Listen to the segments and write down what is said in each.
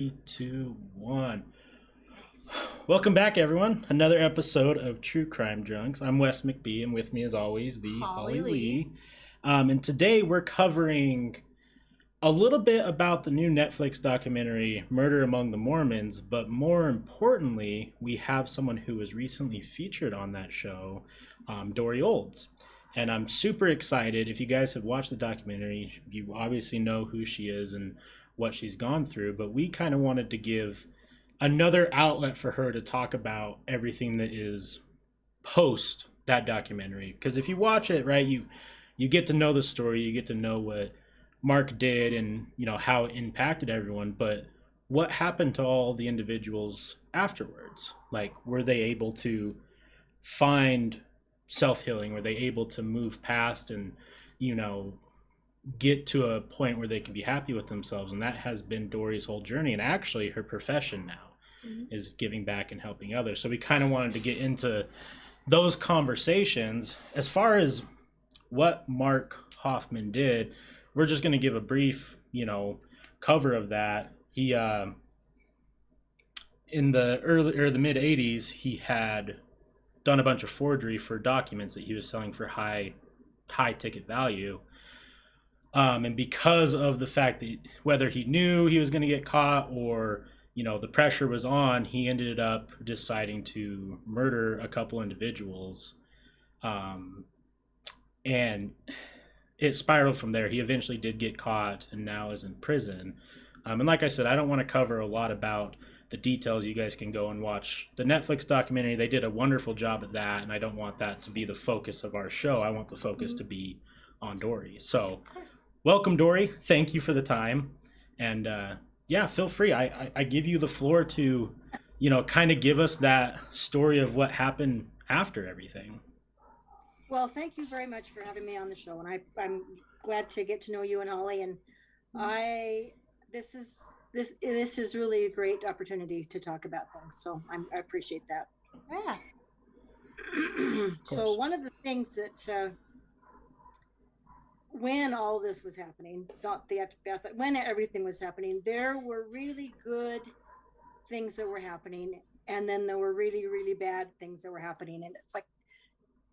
Three, two, one. Welcome back, everyone. Another episode of True Crime Drunks. I'm Wes McBee, and with me, as always, the Holly Holly Lee. Lee. And today we're covering a little bit about the new Netflix documentary, Murder Among the Mormons, but more importantly, we have someone who was recently featured on that show, Dorie Olds. And I'm super excited. If you guys have watched the documentary, you obviously know who she is and what she's gone through, but we kind of wanted to give another outlet for her to talk about everything that is post that documentary. Because if you watch it, right, you get to know the story, you get to know what Mark did and how it impacted everyone, but what happened to all the individuals afterwards? Like, were they able to find self healing? Were they able to move past and you know get to a point where they can be happy with themselves? And that has been Dorie's whole journey, and actually her profession now Mhm. is giving back and helping others. So we kind of wanted to get into those conversations. As far as what Mark Hofmann did, we're just going to give a brief, cover of that. He in the early or the mid 80s, he had done a bunch of forgery for documents that he was selling for high ticket value. And because of the fact that whether he knew he was going to get caught or the pressure was on, he ended up deciding to murder a couple individuals, um, and it spiraled from there. He eventually did get caught and now is in prison. And like I said, I don't want to cover a lot about the details. You guys can go and watch the Netflix documentary. They did a wonderful job at that, and I don't want that to be the focus of our show. I want the focus to Mhm. be on Dorie. So, Of course. welcome, Dorie. Thank you for the time, and yeah, feel free. I give you the floor to, kind of give us that story of what happened after everything. Well, thank you very much for having me on the show, and I'm glad to get to know you and Holly. And I this is really a great opportunity to talk about things. So I appreciate that. Yeah. Of So course. one of the things that when all this was happening, not the aftermath, but when everything was happening, there were really good things that were happening, and then there were really really bad things that were happening, and it's like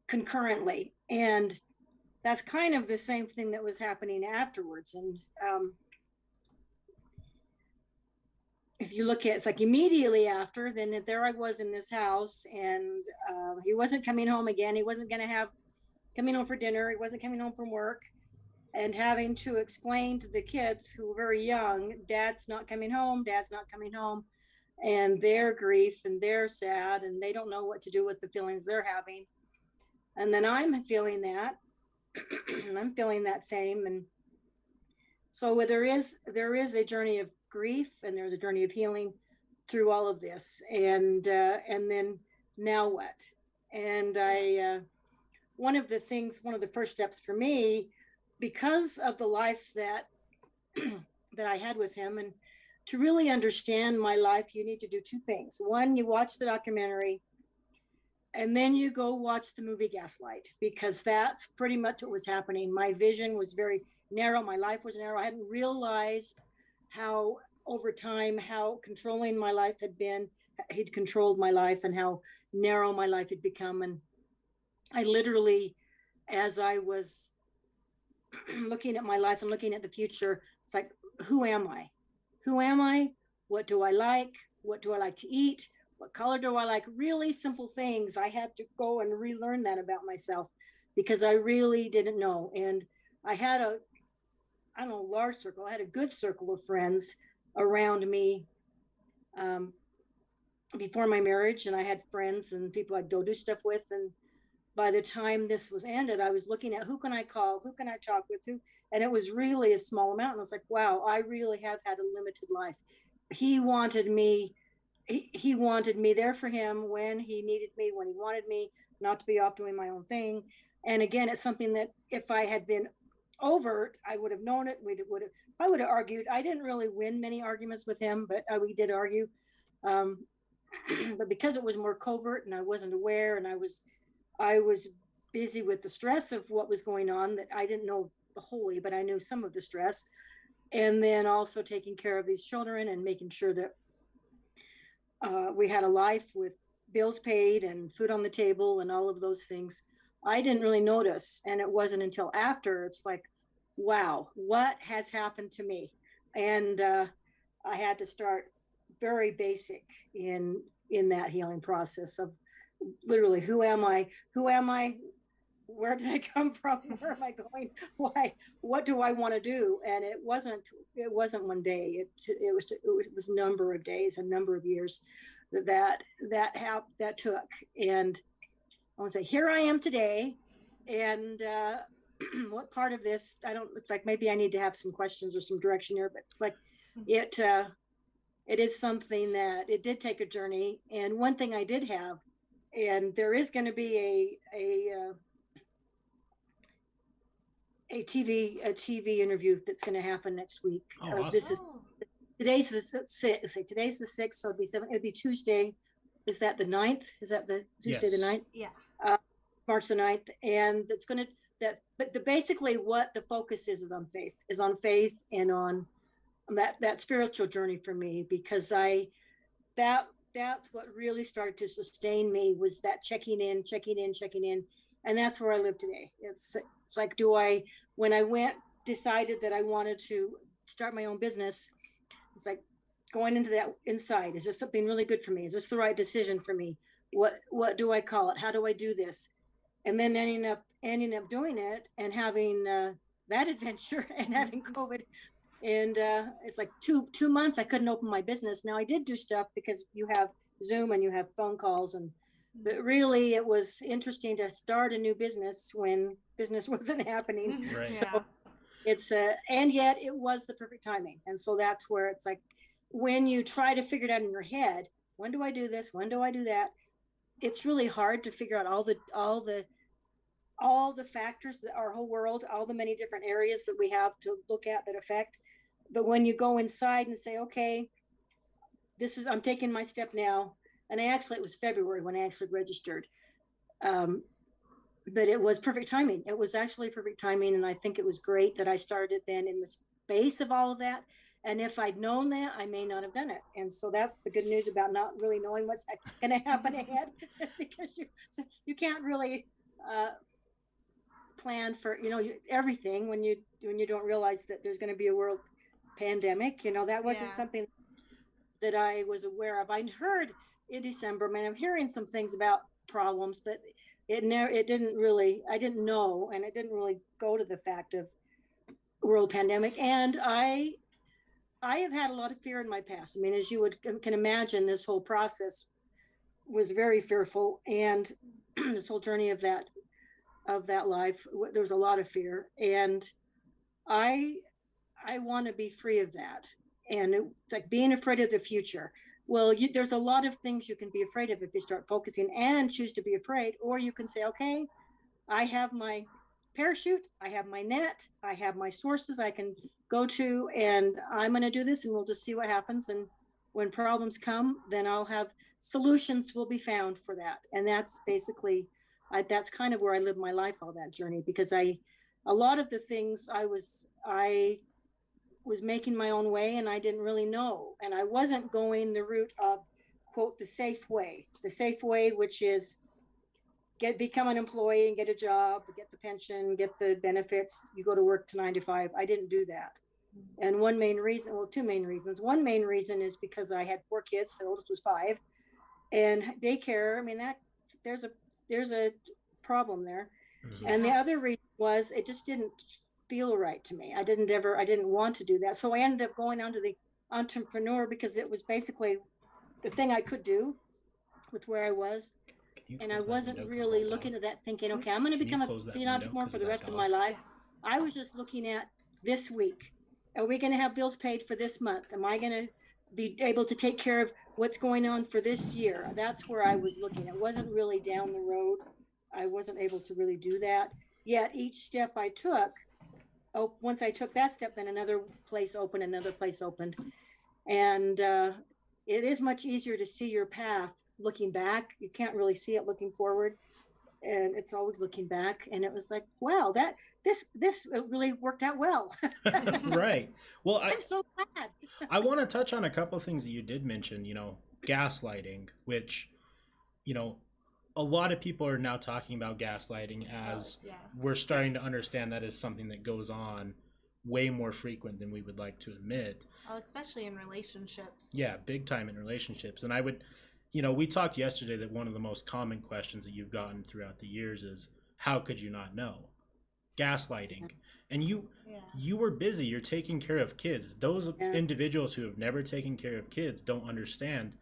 concurrently. And that's kind of the same thing that was happening afterwards. And if you look at, it's like immediately after, then there I was in this house, and he wasn't coming home again. He wasn't going to have coming home for dinner. He wasn't coming home from work, and having to explain to the kids who were very young, Dad's not coming home. Dad's not coming home. And their grief, and they're sad, and they don't know what to do with the feelings they're having. And then I'm feeling that, and I'm feeling that same. And so there is a journey of grief, and there's a journey of healing through all of this. And then now what? And I one of the first steps for me, because of the life that that I had with him, and to really understand my life, you need to do two things. One, you watch the documentary, and then you go watch the movie Gaslight, because that's pretty much what was happening. My vision was very narrow. My life was narrow. I hadn't realized how, over time, how controlling my life had been. He'd controlled my life, and how narrow my life had become. And I literally, as I was looking at my life and looking at the future, it's like, who am I? Who am I? What do I like? What do I like to eat? What color do I like? Really simple things. I had to go and relearn that about myself, because I really didn't know. And I had I don't know, large circle. I had a good circle of friends around me um, before my marriage, and I had friends and people I'd go do stuff with. And by the time this was ended, I was looking at, who can I call? Who can I talk with? Who? And it was really a small amount. And I was like, wow, I really have had a limited life. He wanted me he wanted me there for him when he needed me, when he wanted me, not to be off doing my own thing. And again, it's something that if I had been overt, I would have known it. I would have argued. I didn't really win many arguments with him, but we did argue. Um, but because it was more covert, and I wasn't aware, and I was busy with the stress of what was going on, that I didn't know wholly, but I knew some of the stress. and then also taking care of these children and making sure that we had a life with bills paid and food on the table and all of those things. I didn't really notice, and it wasn't until after it's like, wow, what has happened to me? And I had to start very basic in that healing process of literally, who am I? Who am I? Where did I come from? Where am I going? Why? What do I want to do? And it wasn't one day. It was a number of days, a number of years that took. And I want to say, here I am today. And what part of this? I don't. It's like maybe I need to have some questions or some direction here. But it's like it is something that it did take a journey. And one thing I did have, and there is going to be a TV interview that's going to happen next week. Awesome. This is today's the 6th, so it'd be Tuesday. Is that the 9th? Is that the Tuesday the 9th? Yeah. March the 9th, and it's going to but basically what the focus is on faith and on that spiritual journey for me, because that's what really started to sustain me, was that checking in, and that's where I live today. It's like, when I decided that I wanted to start my own business, it's like going into that inside. Is this something really good for me? Is this the right decision for me? What do I call it? How do I do this? And then ending up doing it and having that adventure and having COVID. And it's like two months I couldn't open my business. Now I did do stuff because you have Zoom and you have phone calls, but really it was interesting to start a new business when business wasn't happening. Right. So it's and yet it was the perfect timing. And so that's where it's like, when you try to figure it out in your head, when do I do this? When do I do that? It's really hard to figure out all the factors that our whole world, all the many different areas that we have to look at that affect. But when you go inside and say, okay, I'm taking my step now. And it was February when I actually registered. But it was perfect timing. It was actually perfect timing. And I think it was great that I started then in the space of all of that. And if I'd known that, I may not have done it. And so that's the good news about not really knowing what's going to happen ahead. It's because you can't really plan for, everything when you don't realize that there's going to be a world pandemic. That wasn't something that I was aware of. I'd heard in December, I'm hearing some things about problems, but I didn't know, and it didn't really go to the fact of world pandemic. And I have had a lot of fear in my past. As you can imagine, this whole process was very fearful, and this whole journey of that life, there was a lot of fear, and I want to be free of that. And it's like being afraid of the future. Well, there's a lot of things you can be afraid of if you start focusing and choose to be afraid. Or you can say, okay, I have my parachute, I have my net, I have my sources I can go to, and I'm going to do this, and we'll just see what happens. And when problems come, then I'll have solutions will be found for that. And that's basically, that's kind of where I lived my life, all that journey, because a lot of the things I was making my own way, and I didn't really know. And I wasn't going the route of, quote, the safe way, which is become an employee and get a job, get the pension, get the benefits. You go to work to 9 to 5. I didn't do that. And two main reasons. One main reason is because I had 4 kids. The oldest was 5, and daycare. There's a problem there. Mm-hmm. And the other reason was it just didn't feel right to me. I didn't want to do that. So I ended up going on to the entrepreneur because it was basically the thing I could do with where I was. And I wasn't really looking at that thinking, okay, I'm going to be an entrepreneur for the rest of my life. I was just looking at this week. Are we going to have bills paid for this month? Am I going to be able to take care of what's going on for this year? That's where I was looking. It wasn't really down the road. I wasn't able to really do that. Yet each step I took, once I took that step, then another place opened. And it is much easier to see your path looking back. You can't really see it looking forward. And it's always looking back, and it was like, wow, that this really worked out well. Right. Well, I'm so glad. I want to touch on a couple of things that you did mention, gaslighting, which, a lot of people are now talking about gaslighting as we're starting to understand that is something that goes on way more frequent than we would like to admit. Oh, especially in relationships. Yeah, big time in relationships. And I would, we talked yesterday that one of the most common questions that you've gotten throughout the years is, how could you not know? Gaslighting. And you were busy, you're taking care of kids. Those individuals who have never taken care of kids don't understand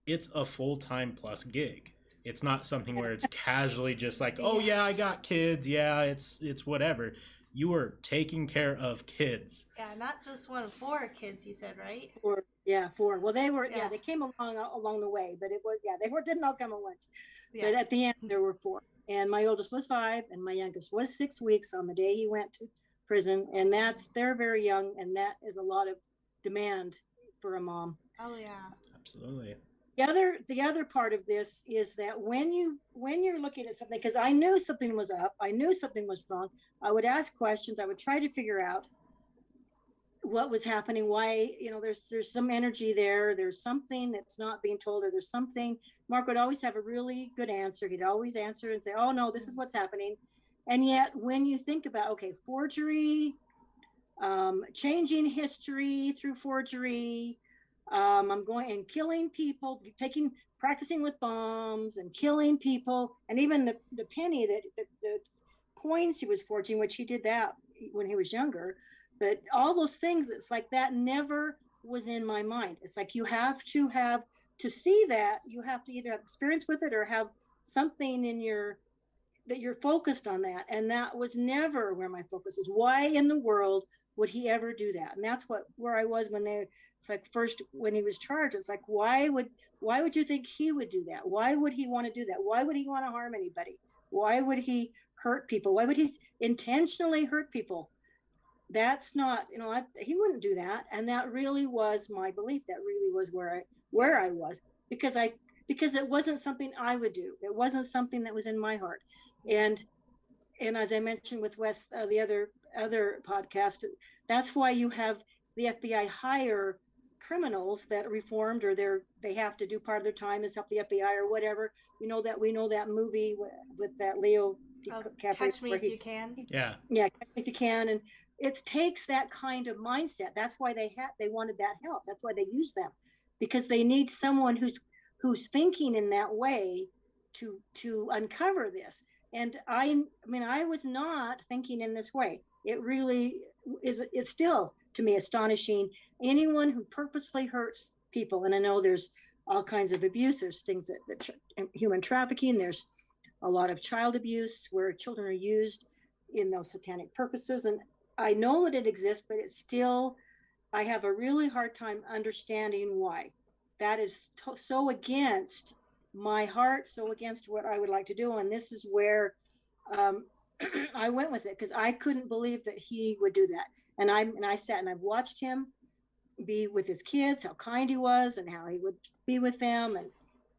it's a full-time plus gig. It's not something where it's casually just like, oh yeah, I got kids, yeah, it's whatever. You are taking care of kids. Yeah, not just 4 kids, you said, right? 4. Well, they were, they came along the way, but it was, didn't all come at once. But at the end, there were 4. And my oldest was 5, and my youngest was 6 weeks on the day he went to prison. And they're very young, and that is a lot of demand for a mom. Oh yeah, absolutely. The other part of this is that when you're looking at something, because I knew something was up, I knew something was wrong, I would ask questions, I would try to figure out what was happening, why, there's some energy there's something that's not being told, or there's something. Mark would always have a really good answer. He'd always answer and say, oh no, this is what's happening. And yet when you think about, okay, forgery, changing history through forgery, I'm going and killing people, practicing with bombs and killing people, and even the penny the coins he was forging, which he did that when he was younger. But all those things, it's like that never was in my mind. It's like you have to see that, you have to either have experience with it or have something that you're focused on that. And that was never where my focus is. Why in the world would he ever do that? And that's where I was it's like first when he was charged, it's like, why would you think he would do that? Why would he want to do that? Why would he want to harm anybody? Why would he hurt people? Why would he intentionally hurt people? That's not, he wouldn't do that. And that really was my belief. That really was where I was, because it wasn't something I would do. It wasn't something that was in my heart. And as I mentioned with Wes, the other podcast, that's why you have the FBI hire criminals that reformed, or they have to do part of their time is help the FBI or whatever. We know that movie with that Leo Catch Me If You Can. Yeah, Catch Me If You Can. And it takes that kind of mindset. That's why they wanted that help. That's why they use them, because they need someone who's thinking in that way to uncover this. And I was not thinking in this way. It really is. It's still, to me, astonishing. Anyone who purposely hurts people, and I know there's all kinds of abuse. There's things that human trafficking. There's a lot of child abuse where children are used in those satanic purposes. And I know that it exists, but it's still, I have a really hard time understanding why. That is so against my heart, so against what I would like to do. And this is where I went with it, because I couldn't believe that he would do that. And I sat and I've watched him be with his kids, how kind he was, and how he would be with them and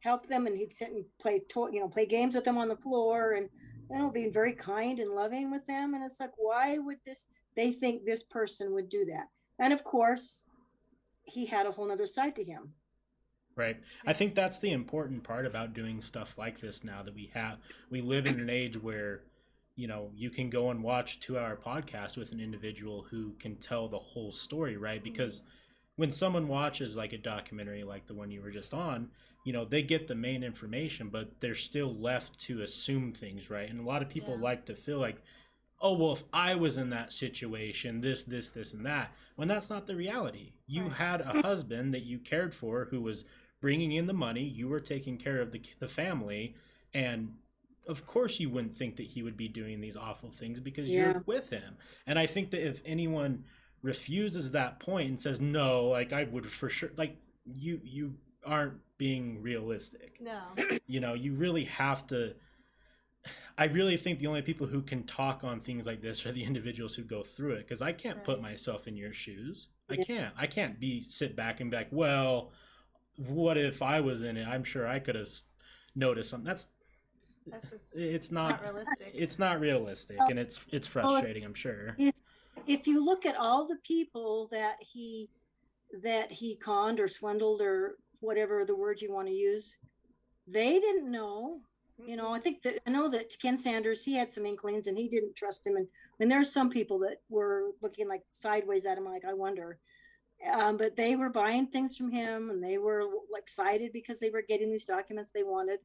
help them. And he'd sit and play games with them on the floor, and being very kind and loving with them. And it's like, why would they think this person would do that? And of course, he had a whole nother side to him. Right. I think that's the important part about doing stuff like this now that we live in an age where, you can go and watch a 2-hour podcast with an individual who can tell the whole story, right? Because when someone watches like a documentary like the one you were just on, they get the main information, but they're still left to assume things, right? And a lot of people like to feel like, oh, well, if I was in that situation, this, and that, when that's not the reality. You had a husband that you cared for who was bringing in the money, you were taking care of the family, and of course you wouldn't think that he would be doing these awful things because you're with him. And I think that if anyone refuses that point and says, no, like I would for sure, like you aren't being realistic. No. You really have to, I really think the only people who can talk on things like this are the individuals who go through it, because I can't put myself in your shoes. I can't sit back and be like, well, what if I was in it? I'm sure I could have noticed something. That's just it's not realistic. It's not realistic, and it's frustrating, I'm sure. If you look at all the people that he conned or swindled or whatever the word you want to use, they didn't know. You know, I know that Ken Sanders, he had some inklings and he didn't trust him. And there's some people that were looking like sideways at him, like, I wonder. But they were buying things from him, and they were excited because they were getting these documents they wanted,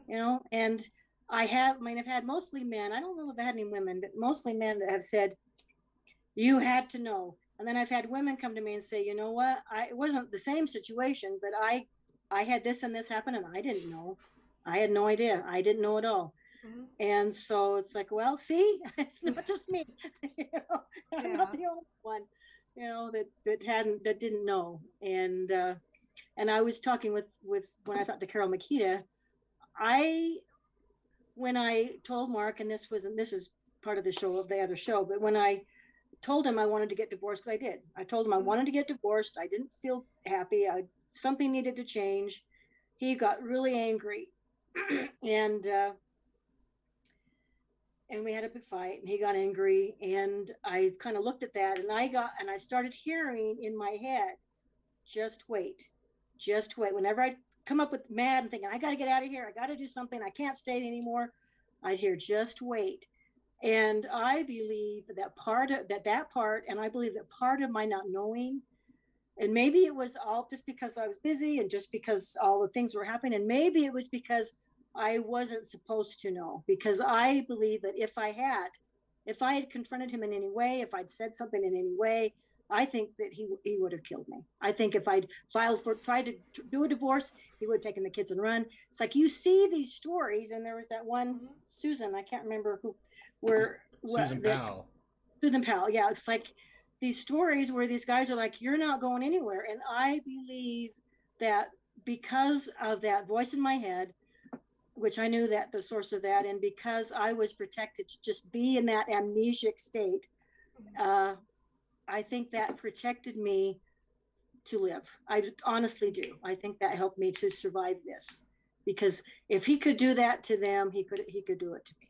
you know. And I've had mostly men. I don't know if I've had any women, but mostly men that have said, you had to know. And then I've had women come to me and say, you know what, it wasn't the same situation, but I had this and this happen, and I didn't know. I had no idea. I didn't know at all. And so it's like, well, see, it's not just me. You know, I'm not the only one, you know, that didn't know. And I was talking with when I talked to Carol Makita, when I told Mark, and this is part of the other show, but when I told him I wanted to get divorced, I did. I told him I wanted to get divorced. I didn't feel happy. Something needed to change. He got really angry, and we had a big fight, and he got angry, and I kind of looked at that, and I started hearing in my head, just wait. Whenever I come up with mad and thinking, I got to get out of here, I got to do something, I can't stay anymore, I'd hear, just wait. And I believe that part, and I believe that part of my not knowing, and maybe it was all just because I was busy and just because all the things were happening, and maybe it was because I wasn't supposed to know, because I believe that if I had confronted him in any way, if I'd said something in any way, I think that he would have killed me. I think if I'd tried to do a divorce, he would have taken the kids and run. It's like, you see these stories, and there was that one, Susan, I can't remember who, Susan Powell. Susan Powell, yeah. It's like these stories where these guys are like, you're not going anywhere. And I believe that because of that voice in my head, which I knew that the source of that, and because I was protected to just be in that amnesic state, I think that protected me to live. I honestly do. I think that helped me to survive this, because if he could do that to them, he could do it to me.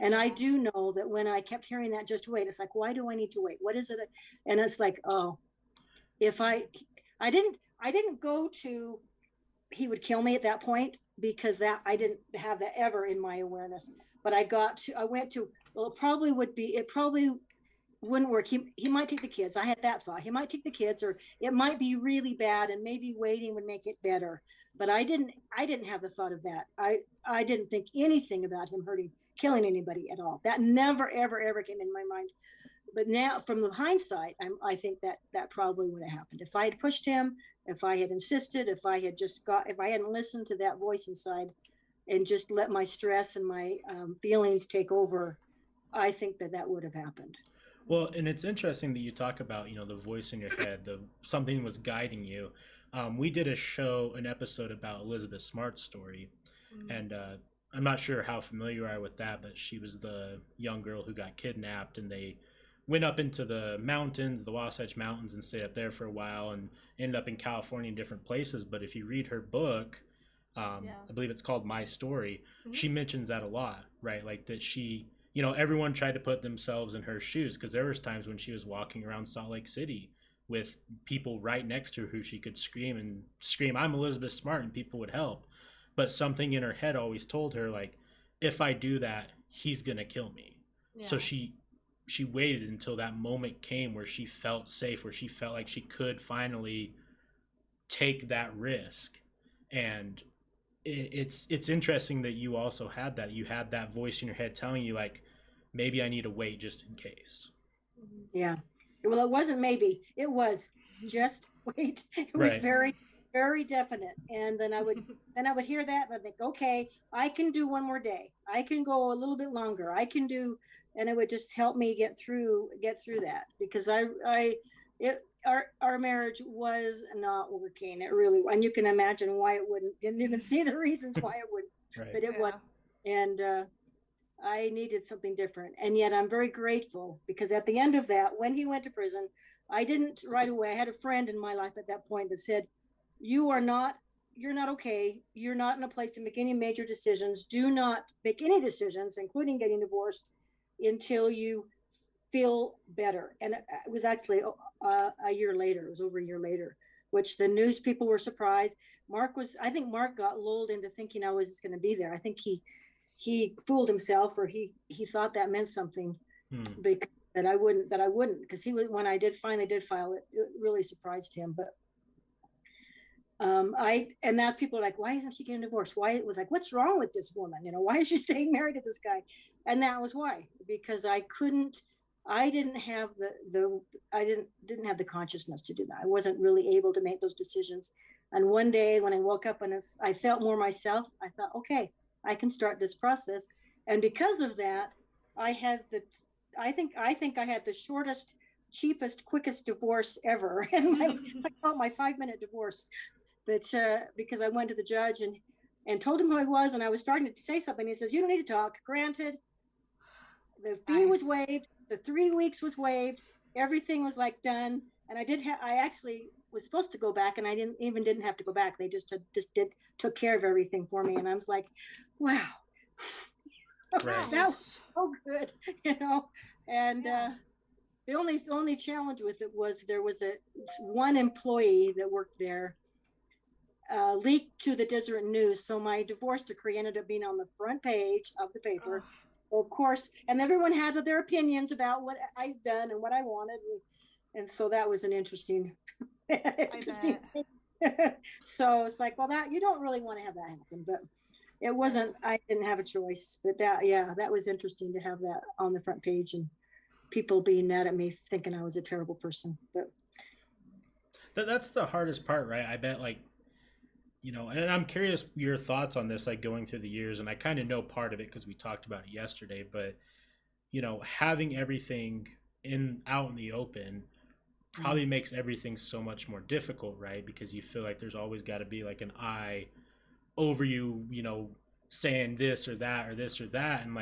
And I do know that when I kept hearing that, just wait, it's like, why do I need to wait? What is it? And it's like, oh, if I didn't go to, he would kill me at that point, because that I didn't have that ever in my awareness. But I went to, well, it probably wouldn't work. He might take the kids. I had that thought. He might take the kids, or it might be really bad, and maybe waiting would make it better. But I didn't have the thought of that. I didn't think anything about him killing anybody at all. That never, ever, ever came in my mind. But now, from the hindsight, I think that probably would have happened. If I had pushed him, if I had insisted, if I hadn't listened to that voice inside and just let my stress and my feelings take over, I think that would have happened. Well, and it's interesting that you talk about, the voice in your head, something was guiding you. We did an episode about Elizabeth Smart's story, and I'm not sure how familiar you are with that, but she was the young girl who got kidnapped, and they went up into the mountains, the Wasatch Mountains, and stayed up there for a while, and ended up in California in different places. But if you read her book, I believe it's called My Story, she mentions that a lot, right? Like that she, everyone tried to put themselves in her shoes, because there was times when she was walking around Salt Lake City with people right next to her who she could scream, I'm Elizabeth Smart, and people would help. But something in her head always told her, like, if I do that, he's going to kill me. Yeah. So she waited until that moment came where she felt safe, where she felt like she could finally take that risk. And it's interesting that you also had that. You had that voice in your head telling you, like, maybe I need to wait just in case. Yeah. Well, it wasn't maybe. It was just wait. It was very, very definite. And then I would hear that, and I'd think, okay, I can do one more day. I can go a little bit longer. I can do, and it would just help me get through that, because our marriage was not working. It really, and you can imagine why it wouldn't. And you can see the reasons why it wouldn't. But it was, and I needed something different. And yet I'm very grateful, because at the end of that, when he went to prison, I didn't right away. I had a friend in my life at that point that said, you are not you're not okay. You're not in a place to make any major decisions. Do not make any decisions, including getting divorced, until you feel better. And it was actually a year later. It was over a year later, which the news people were surprised. I think Mark got lulled into thinking I was going to be there. I think he fooled himself, or he thought that meant something, because that I wouldn't, because when I finally did file it, it really surprised him. But and now people are like, why isn't she getting divorced? Why? It was like, what's wrong with this woman? Why is she staying married to this guy? And that was why, because I didn't have the consciousness to do that. I wasn't really able to make those decisions. And one day when I woke up and I felt more myself, I thought, okay, I can start this process. And because of that, I think I had the shortest, cheapest, quickest divorce ever. And I call it my 5-minute divorce. But because I went to the judge and told him who I was, and I was starting to say something. He says, you don't need to talk. Granted, the fee was waived. The 3 weeks was waived. Everything was done. And I actually was supposed to go back, and I didn't have to go back. They just took care of everything for me. And I was like, wow, Right. that was so good, And the only challenge with it was there was one employee that worked there leaked to the Deseret News. So my divorce decree ended up being on the front page of the paper. Of course, and everyone had their opinions about what I'd done and what I wanted, and so that was an interesting thing. So it's like, well, that you don't really want to have that happen, but it wasn't. I didn't have a choice. But that was interesting to have that on the front page and people being mad at me, thinking I was a terrible person. But that's the hardest part, right? I bet, and I'm curious your thoughts on this, going through the years, and I kind of know part of it because we talked about it yesterday, but, having everything out in the open probably makes everything so much more difficult, right? Because you feel like there's always got to be an eye over you, saying this or that or this or that. And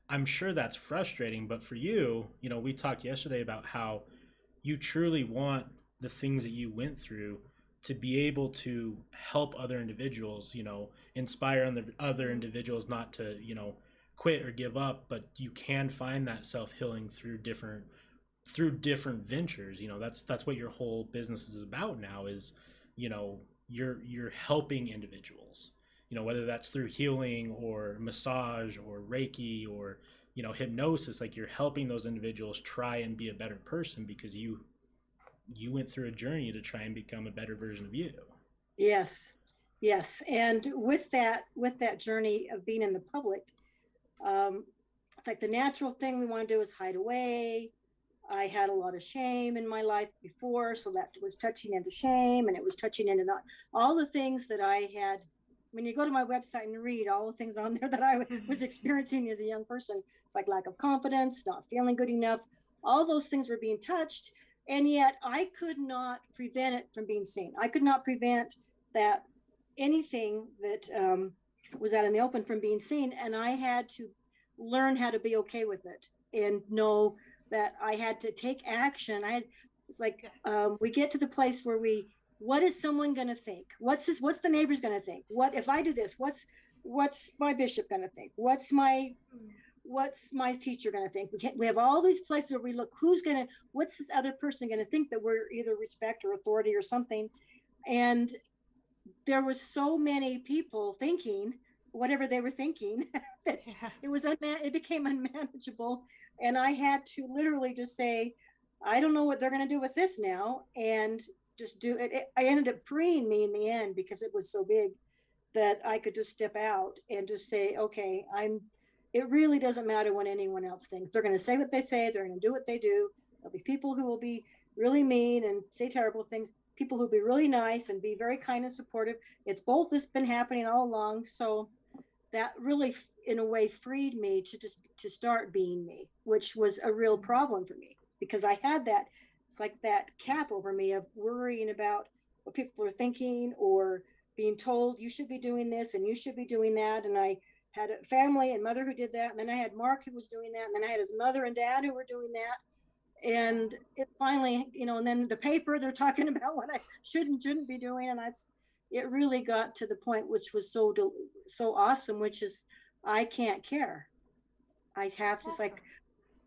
I'm sure that's frustrating, but for you, we talked yesterday about how you truly want the things that you went through to be able to help other individuals, inspire other individuals not to, quit or give up, but you can find that self-healing through different ventures. That's what your whole business is about now is, you're helping individuals, whether that's through healing or massage or Reiki or, hypnosis. You're helping those individuals try and be a better person because you went through a journey to try and become a better version of you. Yes. And with that journey of being in the public, it's the natural thing we want to do is hide away. I had a lot of shame in my life before, so that was touching into shame, and it was touching into not all the things that I had. When you go to my website and read all the things on there that I was experiencing as a young person, it's lack of confidence, not feeling good enough. All those things were being touched. And yet I could not prevent it from being seen. I could not prevent that anything that was out in the open from being seen. And I had to learn how to be okay with it and know that I had to take action. We get to the place where what is someone going to think? What's the neighbor's going to think? What if I do this? What's my bishop going to think? What's my teacher going to think? We have all these places where we look, what's this other person going to think that we're either respect or authority or something? And there was so many people thinking whatever they were thinking that it became unmanageable. And I had to literally just say, I don't know what they're going to do with this now. And just do it. I ended up freeing me in the end because it was so big that I could just step out and just say, okay, it really doesn't matter what anyone else thinks. They're going to say what they say. They're going to do what they do. There'll be people who will be really mean and say terrible things. People who'll be really nice and be very kind and supportive. It's both. This been happening all along. So that really, in a way, freed me to start being me, which was a real problem for me because I had that. It's like that cap over me of worrying about what people are thinking or being told you should be doing this and you should be doing that. And I had a family and mother who did that. And then I had Mark who was doing that. And then I had his mother and dad who were doing that. And it finally, and then the paper, they're talking about what I shouldn't be doing. And it really got to the point which was so awesome, which is I can't care. I have to, like,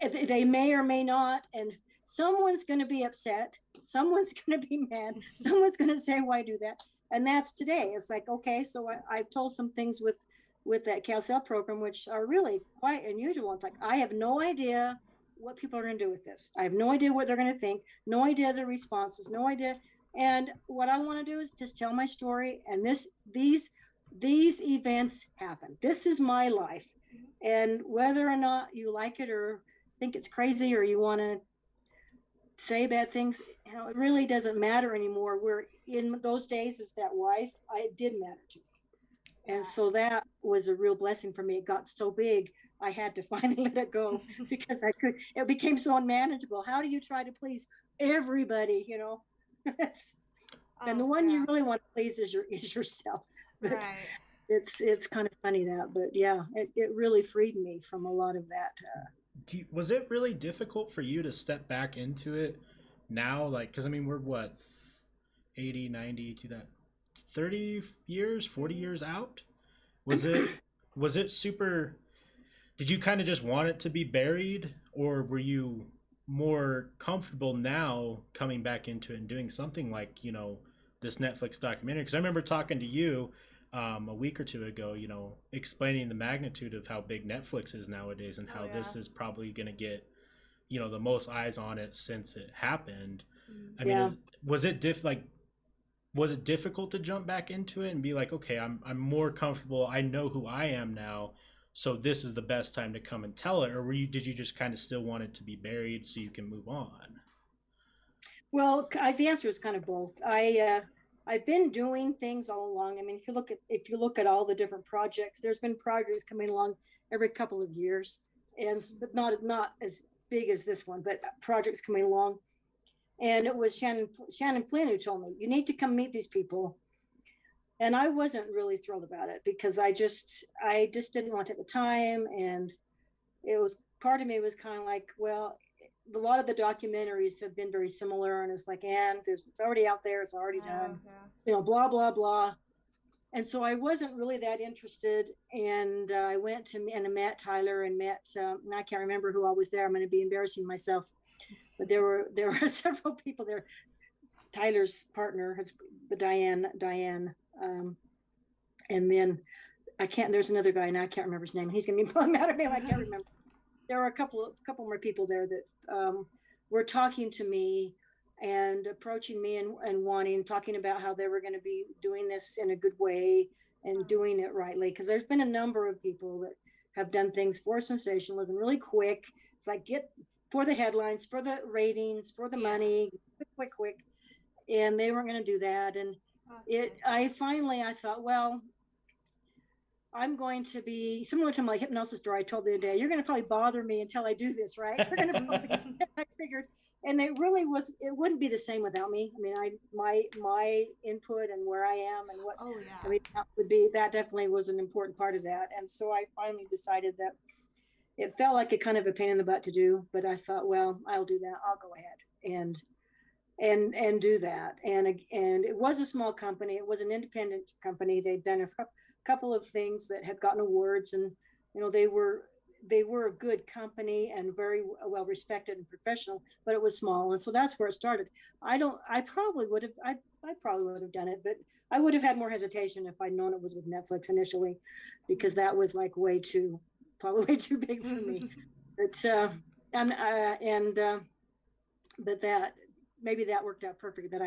they may or may not, and someone's going to be upset, someone's going to be mad, someone's going to say, why do that? And that's today. It's like, okay, so I've told some things with that CalCell program, which are really quite unusual. It's like, I have no idea what people are going to do with this. I have no idea what they're going to think, no idea the responses, no idea. And what I want to do is just tell my story. And these events happen. This is my life. And whether or not you like it or think it's crazy or you want to say bad things, you know, it really doesn't matter anymore. We're in those days as that wife, it did matter to me. And so that was a real blessing for me. It got so big, I had to finally let it go because it became so unmanageable. How do you try to please everybody, you know? And the one you really want to please is yourself. But right. It's kind of funny that, but yeah, it really freed me from a lot of that. Was it really difficult for you to step back into it now? Like, because I mean, we're what, 80, 90 to that 30 years, 40 years out? Was it super, did you kind of just want it to be buried, or were you more comfortable now coming back into it and doing something like, you know, this Netflix documentary? Because I remember talking to you a week or two ago, you know, explaining the magnitude of how big Netflix is nowadays and how this is probably going to get, you know, the most eyes on it since it happened. I mean, was it difficult to jump back into it and be like, okay, I'm more comfortable, I know who I am now, so this is the best time to come and tell it? Or did you just kind of still want it to be buried so you can move on? Well, the answer is kind of both. I've been doing things all along. I mean, if you look at all the different projects, there's been projects coming along every couple of years, but not as big as this one, but projects coming along. And it was Shannon Flynn who told me, you need to come meet these people. And I wasn't really thrilled about it because I just didn't want to at the time. And it was, part of me was kind of like, well, a lot of the documentaries have been very similar, and it's like, and it's already out there, it's already done, you know, blah, blah, blah. And so I wasn't really that interested. And I went to and met Tyler and met, and I can't remember who all was there. I'm going to be embarrassing myself, but there were several people there. Tyler's partner, the Diane, and then there's another guy, and I can't remember his name. He's going to be pulling out of me. I can't remember. There were a couple more people there that were talking to me and approaching me and talking about how they were going to be doing this in a good way and doing it rightly. Because there's been a number of people that have done things for sensationalism really quick. It's like, get for the headlines, for the ratings, for the money, quick. And they weren't going to do that. And I thought, well, I'm going to be similar to my hypnosis story I told the other day. You're going to probably bother me until I do this, right? You're going to probably, I figured, and it wouldn't be the same without me. I mean, my input and where I am and what, I mean, that definitely was an important part of that. And so I finally decided that it felt like a kind of a pain in the butt to do, but I thought, well, I'll do that. I'll go ahead and do that. And it was a small company. It was an independent company. They'd done a couple of things that had gotten awards, and you know, they were a good company and very well respected and professional, but it was small. And so that's where it started. I probably would have done it, but I would have had more hesitation if I'd known it was with Netflix initially, because that was like probably way too big for me. But but that maybe that worked out perfect, that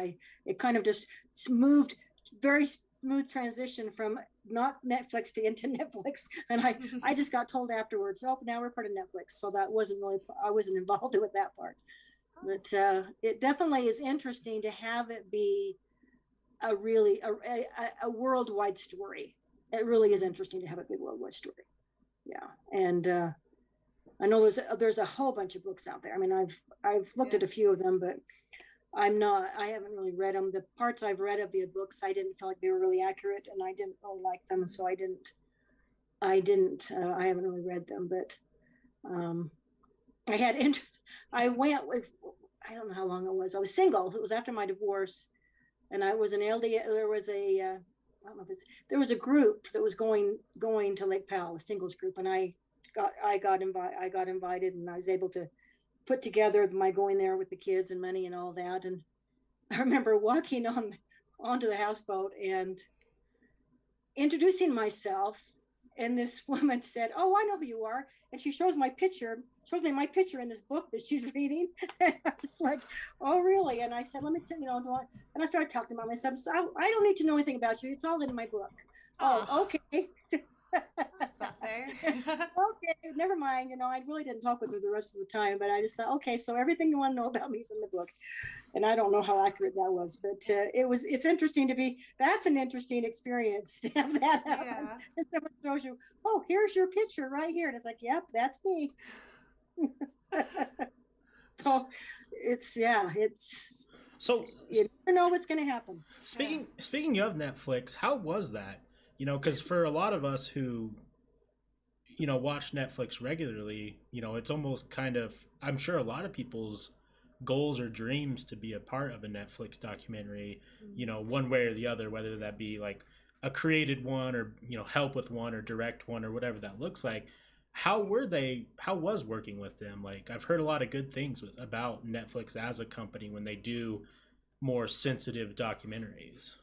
it kind of just moved, very smooth transition from not Netflix to into Netflix. And I just got told afterwards, oh, now we're part of Netflix. So that I wasn't involved with that part. But it definitely is interesting to have it be a really a worldwide story. It really is interesting to have a big worldwide story. Yeah. And I know there's a whole bunch of books out there. I mean, I've looked at a few of them, but I haven't really read them. The parts I've read of the books, I didn't feel like they were really accurate, and I didn't really like them. So I haven't really read them, but I went with, I don't know how long it was. I was single. It was after my divorce. and I was an LDS. There was a I don't know if there was a group that was going to Lake Powell, a singles group, and I got invited, and I was able to put together my going there with the kids and money and all that. And I remember walking onto the houseboat and introducing myself, and this woman said, "Oh, I know who you are," and she shows me my picture in this book that she's reading. And I was like, "Oh, really?" And I said, "Let me tell you, and I started talking about myself. So I don't need to know anything about you. It's all in my book." Oh, okay. That's not fair. Okay, never mind. I really didn't talk with her the rest of the time, but I just thought, okay, so everything you want to know about me is in the book. And I don't know how accurate that was, but it's interesting that's an interesting experience to have that happen. Yeah. And someone shows you, "Oh, here's your picture right here." And it's like, yep, that's me. So so you never know what's going to happen. Speaking of Netflix, how was that? Because for a lot of us who, watch Netflix regularly, it's almost kind of, I'm sure a lot of people's goals or dreams to be a part of a Netflix documentary, one way or the other, whether that be like a created one or, help with one or direct one or whatever that looks like. How was working with them? Like, I've heard a lot of good things about Netflix as a company when they do more sensitive documentaries.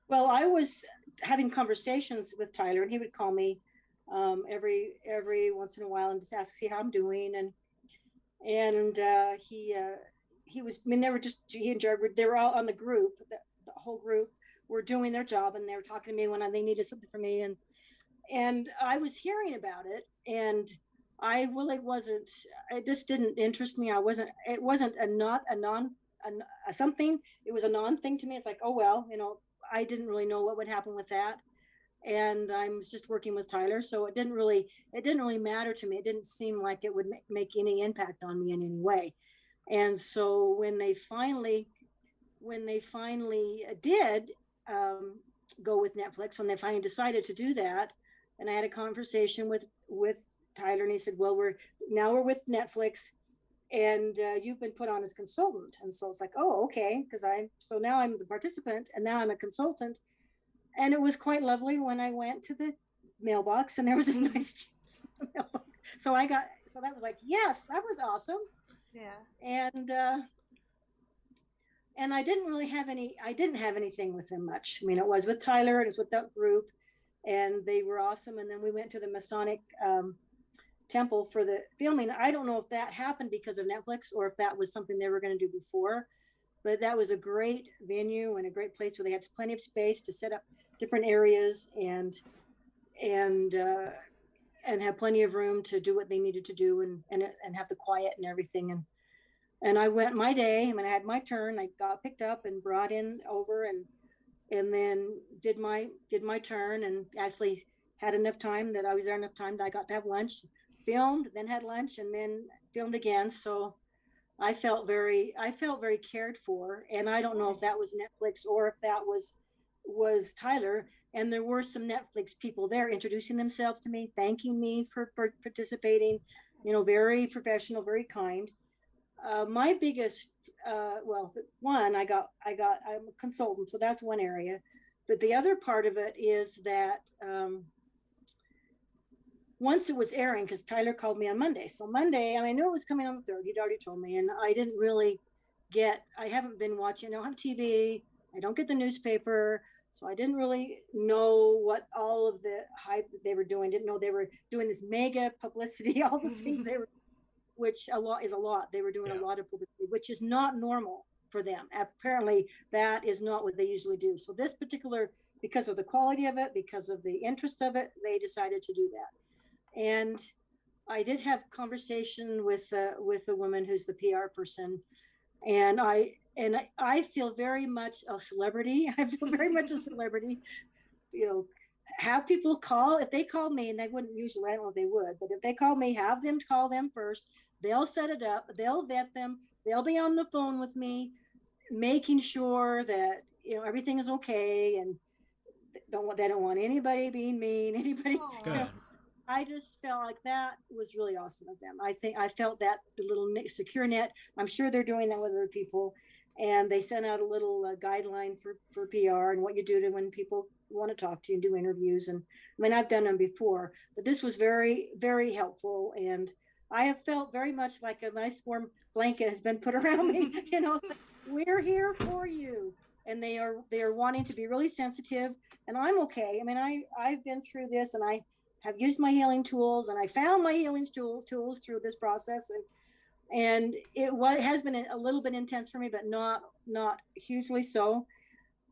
Well, I was having conversations with Tyler, and he would call me every once in a while and just ask, see how I'm doing. And he was, I mean, they were all on the group, the whole group were doing their job, and they were talking to me when they needed something from me. And I was hearing about it, and I really wasn't, it just didn't interest me. It wasn't it was a non-thing to me. It's like, oh, well, I didn't really know what would happen with that. And I was just working with Tyler. So it didn't really matter to me. It didn't seem like it would make any impact on me in any way. And so when they finally did go with Netflix, when they finally decided to do that, and I had a conversation with Tyler, and he said, "Well, we're with Netflix, and you've been put on as consultant." And so it's like, oh, okay, so now I'm the participant, and now I'm a consultant. And it was quite lovely when I went to the mailbox, and there was this nice mailbox. So that was like, yes, that was awesome. Yeah. And I didn't have anything with them much. I mean, it was with Tyler, it was with that group, and they were awesome. And then we went to the Masonic temple for the filming. I don't know if that happened because of Netflix or if that was something they were going to do before, but that was a great venue and a great place where they had plenty of space to set up different areas and have plenty of room to do what they needed to do and have the quiet and everything. And I went my day. I mean, I had my turn. I got picked up and brought in over and then did my turn, and actually had enough time that I was there enough time that I got to have lunch, filmed, then had lunch, and then filmed again. So I felt very cared for. And I don't know if that was Netflix or if that was Tyler. And there were some Netflix people there introducing themselves to me, thanking me for participating, very professional, very kind. My biggest, I'm a consultant, so that's one area. But the other part of it is that once it was airing, because Tyler called me on Monday. So Monday, I knew it was coming on the 3rd. He'd already told me, and I didn't really I haven't been watching, I don't have TV, I don't get the newspaper. So I didn't really know what all of the hype that they were doing. Didn't know they were doing this mega publicity, all the things they were, which is a lot. They were doing a lot of publicity, which is not normal for them. Apparently, that is not what they usually do. So this particular, because of the quality of it, because of the interest of it, they decided to do that. And I did have conversation with a woman who's the PR person, and I feel very much a celebrity. I feel very much a celebrity. Have people call. If they call me, and they wouldn't usually, I don't know if they would, but if they call me, have them call them first. They'll set it up. They'll vet them. They'll be on the phone with me, making sure that everything is okay, and they don't want anybody being mean. Anybody. I just felt like that was really awesome of them. I felt that the little secure net. I'm sure they're doing that with other people. and they sent out a little guideline for PR and what you do to when people want to talk to you and do interviews. And I mean, I've done them before, but this was very, very helpful. And I have felt very much like a nice warm blanket has been put around me. We're here for you. And they are wanting to be really sensitive, and I'm okay. I mean, I've been through this, and I have used my healing tools, and I found my healing tools through this process, and it has been a little bit intense for me, but not hugely so.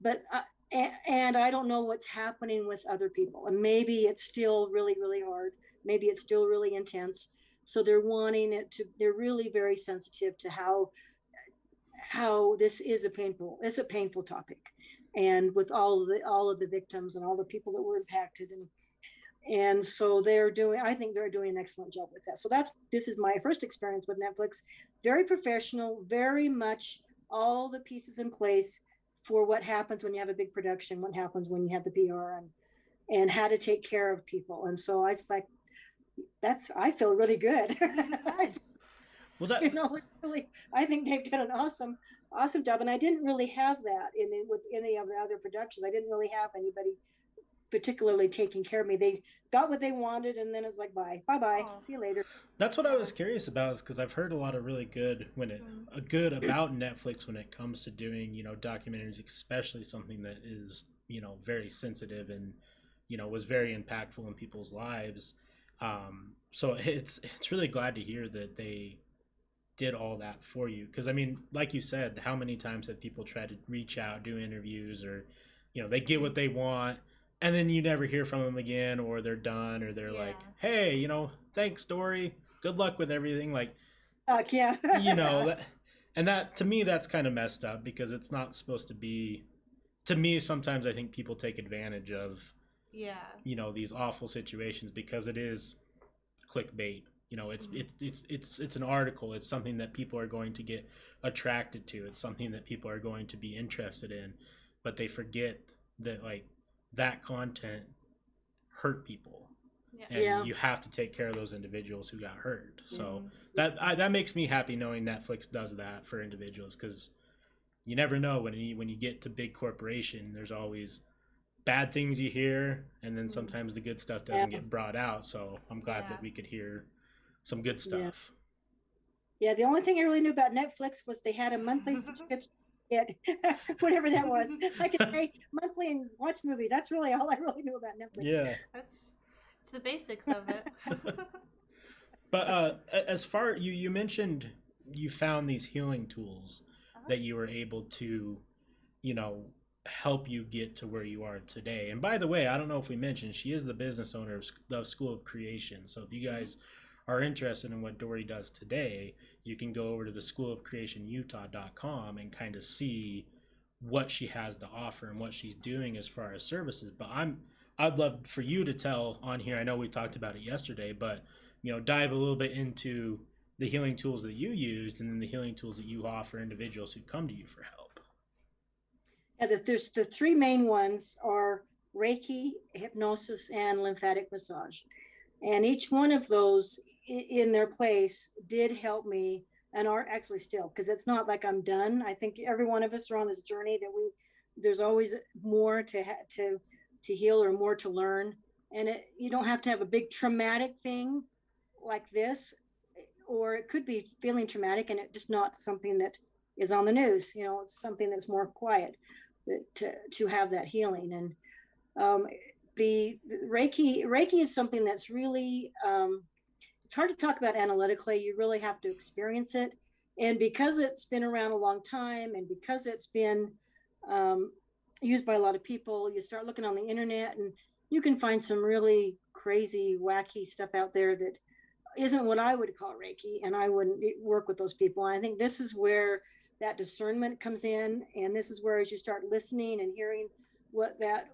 But and I don't know what's happening with other people, and maybe it's still really, really hard. Maybe it's still really intense. So they're wanting it to. They're really very sensitive to how this is a painful topic, and with all of the victims and all the people that were impacted, and so I think they're doing an excellent job with that. So this is my first experience with Netflix. Very professional, very much all the pieces in place for what happens when you have a big production, what happens when you have the PR, and how to take care of people. And so I was like, I feel really good. Nice. Well, really, I think they've done an awesome job. And I didn't really have that with any of the other productions. I didn't really have anybody particularly taking care of me. They got what they wanted, and then it's like, bye, see you later. That's what I was curious about, is because I've heard a lot of really good good about Netflix when it comes to doing, documentaries, especially something that is, very sensitive and, was very impactful in people's lives. So it's really glad to hear that they did all that for you, because I mean, like you said, how many times have people tried to reach out, do interviews, or they get what they want, and then you never hear from them again, or they're done, or they're like, hey, thanks, Dorie, good luck with everything, like, yeah. and that, to me, that's kind of messed up, because it's not supposed to be. To me, sometimes I think people take advantage of these awful situations, because it is clickbait. It's an article. It's something that people are going to get attracted to. It's something that people are going to be interested in, but they forget that that content hurt people, and you have to take care of those individuals who got hurt. So that makes me happy knowing Netflix does that for individuals, because you never know when you get to big corporation, there's always bad things you hear, and then sometimes the good stuff doesn't get brought out. So I'm glad that we could hear some good stuff. Yeah, the only thing I really knew about Netflix was they had a monthly subscription, whatever that was. I could pay monthly and watch movies. That's really all I really knew about Netflix. Yeah, it's the basics of it. But as far you mentioned, you found these healing tools that you were able to, help you get to where you are today. And by the way, I don't know if we mentioned, she is the business owner of the School of Creation. So if you guys are interested in what Dorie does today, you can go over to the schoolofcreationutah.com and kind of see what she has to offer and what she's doing as far as services. But I'd love for you to tell on here. I know we talked about it yesterday, but dive a little bit into the healing tools that you used, and then the healing tools that you offer individuals who come to you for help. Yeah, there's the three main ones are Reiki, hypnosis, and lymphatic massage. And each one of those in their place did help me, and are actually still, because it's not like I'm done. I think every one of us are on this journey that there's always more to heal, or more to learn. And you don't have to have a big traumatic thing like this, or it could be feeling traumatic and it just not something that is on the news. It's something that's more quiet, to have that healing. And the Reiki is something that's really, it's hard to talk about analytically. You really have to experience it. And because it's been around a long time, and because it's been used by a lot of people, you start looking on the internet, and you can find some really crazy, wacky stuff out there that isn't what I would call Reiki, and I wouldn't work with those people. And I think this is where that discernment comes in, and this is where, as you start listening and hearing what that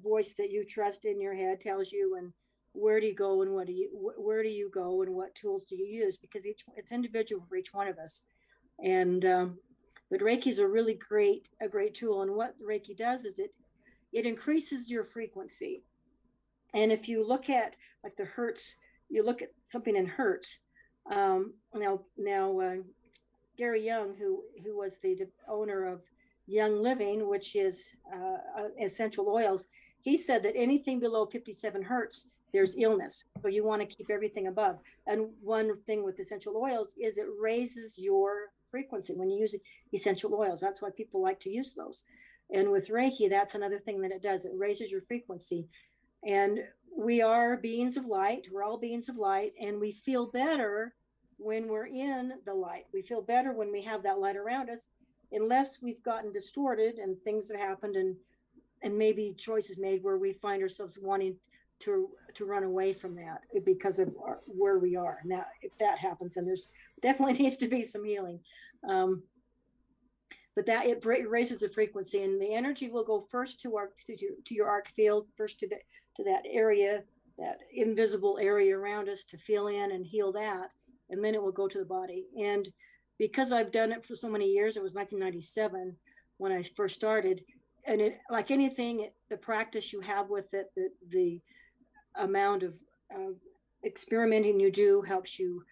voice that you trust in your head tells you, and where do you go, and where do you go, and what tools do you use, because it's individual for each one of us. And but Reiki is a great tool, and what Reiki does is it increases your frequency. And if you look at like the hertz, you look at something in hertz. Now Gary Young, who was the owner of Young Living, which is essential oils. He said that anything below 57 hertz, there's illness. So you want to keep everything above. And one thing with essential oils is it raises your frequency when you use essential oils. That's why people like to use those. And with Reiki, that's another thing that it does. It raises your frequency. And we are beings of light. We're all beings of light, and we feel better when we're in the light. We feel better when we have that light around us, unless we've gotten distorted and things have happened and maybe choices made where we find ourselves wanting to run away from that because of where we are. Now, if that happens, then there's definitely needs to be some healing. But that it raises the frequency, and the energy will go first to your arc field, first to that area, that invisible area around us, to feel in and heal that, and then it will go to the body. And because I've done it for so many years, it was 1997 when I first started, and it, like anything, the practice you have with it, the amount of experimenting you do helps you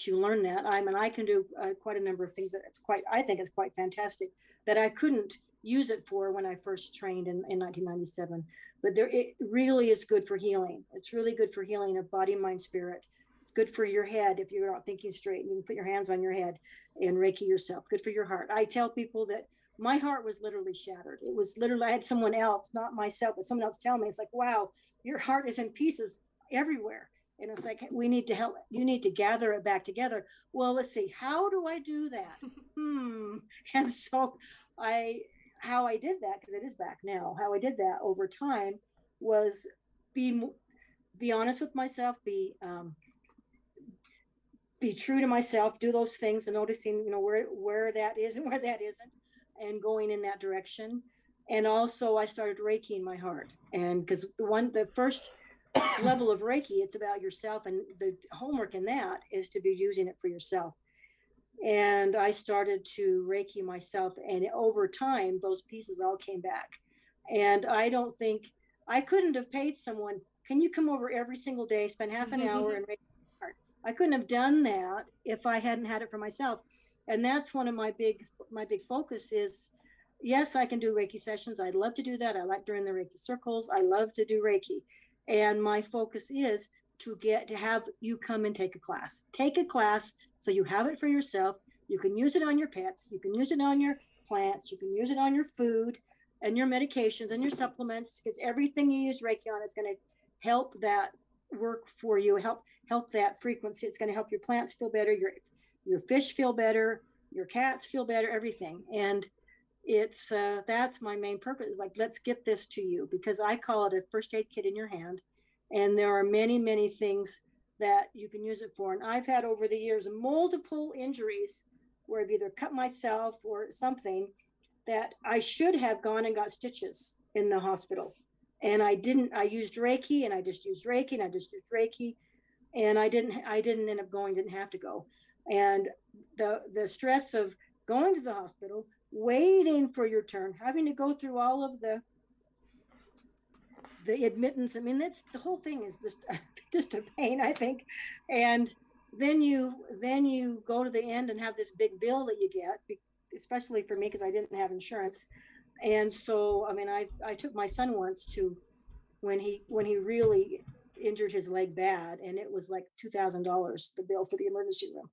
learn that. I can do quite a number of things that I think it's quite fantastic that I couldn't use it for when I first trained in 1997. But it really is good for healing. It's really good for healing of body, mind, spirit. It's good for your head if you're not thinking straight. You can put your hands on your head and Reiki yourself. Good for your heart. I tell people that my heart was literally shattered. It was literally, I had someone else, not myself, but someone else tell me, it's like, wow, your heart is in pieces everywhere. And it's like, we need to help, you need to gather it back together. Well, let's see, how do I do that? And so how I did that, because it is back now, how I did that over time was be honest with myself, be true to myself, do those things, and noticing, where that is and where that isn't, and going in that direction. And also I started Reikiing my heart. And because the first level of Reiki, it's about yourself, and the homework in that is to be using it for yourself. And I started to Reiki myself, and over time those pieces all came back. And I don't think I couldn't have paid someone, can you come over every single day, spend half an hour and Reiki my heart? I couldn't have done that if I hadn't had it for myself. And that's one of my big focus is, yes, I can do Reiki sessions. I'd love to do that. I like during the Reiki circles. I love to do Reiki. And my focus is to have you come and take a class. Take a class so you have it for yourself. You can use it on your pets. You can use it on your plants. You can use it on your food and your medications and your supplements, because everything you use Reiki on is going to help that work for you, help that frequency. It's going to help your plants feel better, your fish feel better, your cats feel better, everything. And it's that's my main purpose, is like, let's get this to you, because I call it a first aid kit in your hand. And there are many, many things that you can use it for. And I've had over the years multiple injuries where I've either cut myself or something that I should have gone and got stitches in the hospital. And I didn't. I used Reiki, and I just used Reiki, and I just used Reiki. And I didn't end up going, didn't have to go. And the stress of going to the hospital, waiting for your turn, having to go through all of the admittance. I mean, that's the whole thing is just a pain, I think. And then you go to the end and have this big bill that you get, especially for me, because I didn't have insurance. And so, I mean, I took my son once to when he really injured his leg bad, and it was like $2,000, the bill for the emergency room.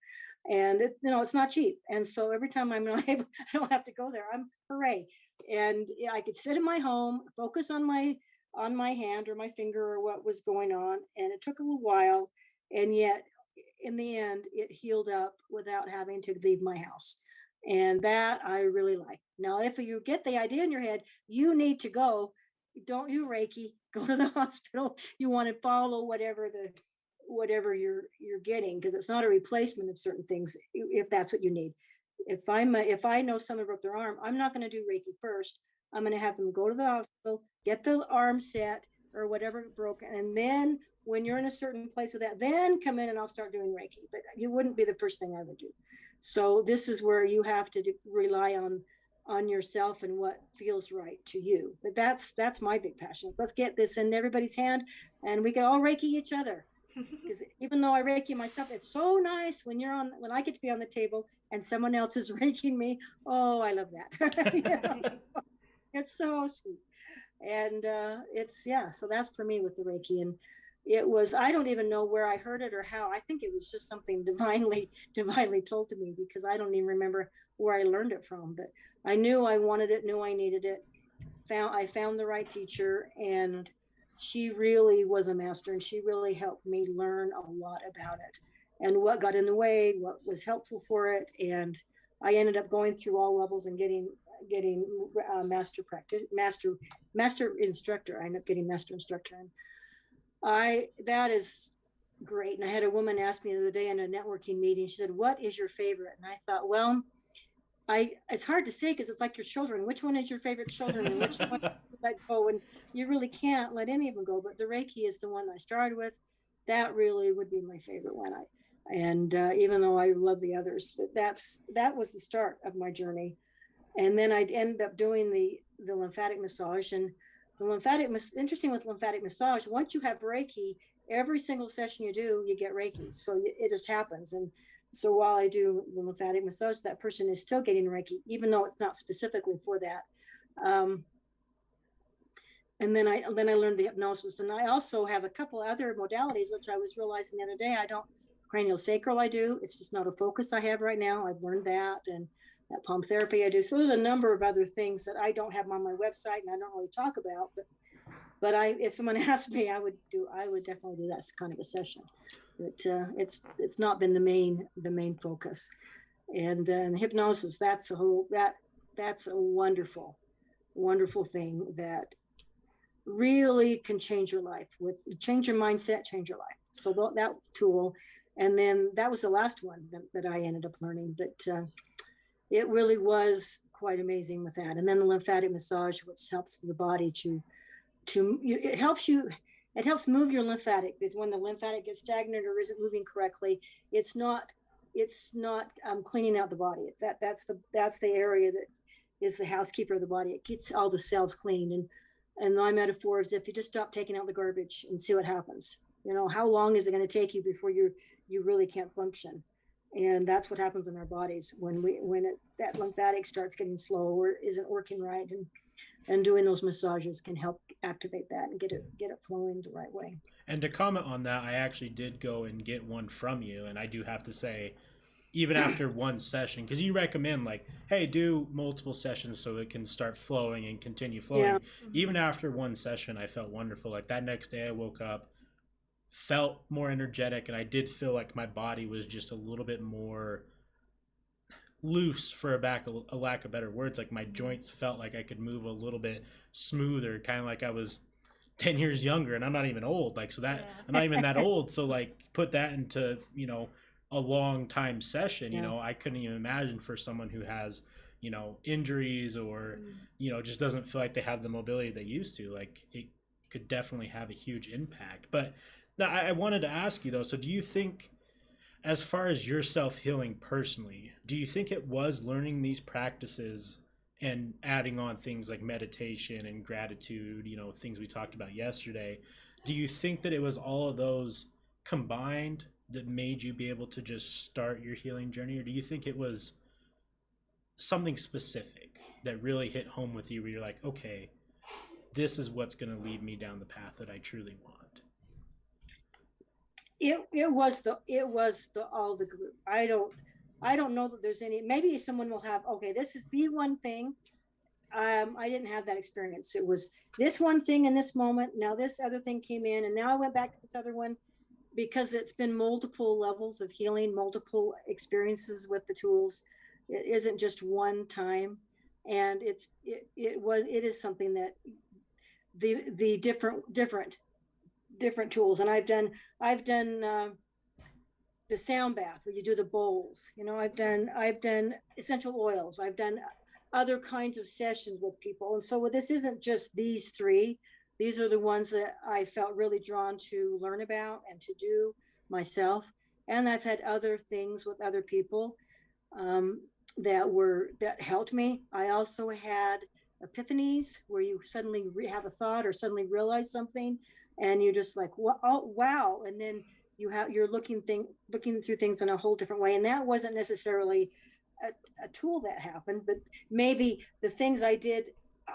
And it's not cheap. And so every time I'm not able, I don't have to go there. I'm hooray. And I could sit in my home, focus on my hand or my finger or what was going on. And it took a little while. And yet in the end, it healed up without having to leave my house. And that I really like. Now, if you get the idea in your head, you need to go, don't you Reiki, go to the hospital. You want to follow whatever you're getting, because it's not a replacement of certain things if that's what you need. If I know someone broke their arm, I'm not going to do Reiki first. I'm going to have them go to the hospital, get the arm set or whatever broke, and then when you're in a certain place with that, then come in and I'll start doing Reiki. But you wouldn't be the first thing I would do. So this is where you have to rely on yourself and what feels right to you. But that's my big passion. Let's get this in everybody's hand, and we can all Reiki each other. because even though I Reiki myself, it's so nice when when I get to be on the table and someone else is Reikiing me. Oh, I love that. You know? It's so sweet. And so that's for me with the Reiki. And it was, I don't even know where I heard it or how. I think it was just something divinely told to me, because I don't even remember where I learned it from, but I knew I wanted it, knew I needed it. I found the right teacher, and she really was a master, and she really helped me learn a lot about it and what got in the way, what was helpful for it. And I ended up going through all levels and getting master instructor. I ended up getting master instructor, and that is great. And I had a woman ask me the other day in a networking meeting, she said, "What is your favorite?" And I thought, well, it's hard to say, because it's like your children. Which one is your favorite children, and which one you let go? And you really can't let any of them go. But the Reiki is the one I started with. That really would be my favorite one. Even though I love the others, that was the start of my journey. And then I ended up doing the lymphatic massage. And interesting with lymphatic massage, once you have Reiki, every single session you do, you get Reiki. So it just happens. And so while I do the lymphatic massage, that person is still getting Reiki, even though it's not specifically for that. And then I learned the hypnosis. And I also have a couple other modalities, which I was realizing the other day. Cranial sacral I do. It's just not a focus I have right now. I've learned that. And that palm therapy I do. So there's a number of other things that I don't have on my website and I don't really talk about. But if someone asked me, I would definitely do that kind of a session. But it's not been the main focus. And hypnosis, that's a wonderful thing that really can change your life. Change your mindset, change your life. So that tool, and then that was the last one that I ended up learning. But it really was quite amazing with that. And then the lymphatic massage, which helps the body it helps move your lymphatic, because when the lymphatic gets stagnant or isn't moving correctly, it's not cleaning out the body. That's the area that is the housekeeper of the body. It keeps all the cells clean. And my metaphor is, if you just stop taking out the garbage and see what happens, how long is it going to take you before you really can't function? And that's what happens in our bodies when that lymphatic starts getting slow or isn't working right. And doing those massages can help activate that and get it flowing the right way. And to comment on that, I actually did go and get one from you, and I do have to say, even after one session, because you recommend, like, hey, do multiple sessions so it can start flowing and continue flowing. Yeah. Even after one session, I felt wonderful. Like that next day, I woke up, felt more energetic, and I did feel like my body was just a little bit more loose, for a lack of better words. Like my joints felt like I could move a little bit smoother, kind of like I was 10 years younger, and I'm not even old. Like, so that yeah. I'm not even that old. So like put that into, a long time session, yeah. I couldn't even imagine for someone who has, injuries or, just doesn't feel like they have the mobility they used to. Like it could definitely have a huge impact. But I wanted to ask you though, so do you think, as far as your self-healing personally, do you think it was learning these practices and adding on things like meditation and gratitude, things we talked about yesterday, do you think that it was all of those combined that made you be able to just start your healing journey? Or do you think it was something specific that really hit home with you where you're like, okay, this is what's going to lead me down the path that I truly want? It was all the group. I don't know that there's any, maybe someone will have, okay, this is the one thing. I didn't have that experience. It was this one thing in this moment. Now this other thing came in, and now I went back to this other one, because it's been multiple levels of healing, multiple experiences with the tools. It isn't just one time. And it is something that the different tools. And I've done the sound bath where you do the bowls. I've done essential oils. I've done other kinds of sessions with people. And so this isn't just these three. These are the ones that I felt really drawn to learn about and to do myself. And I've had other things with other people that helped me. I also had epiphanies, where you suddenly have a thought or suddenly realize something, and you're just like, oh, wow. And then you're looking through things in a whole different way. And that wasn't necessarily a tool that happened, but maybe the things I did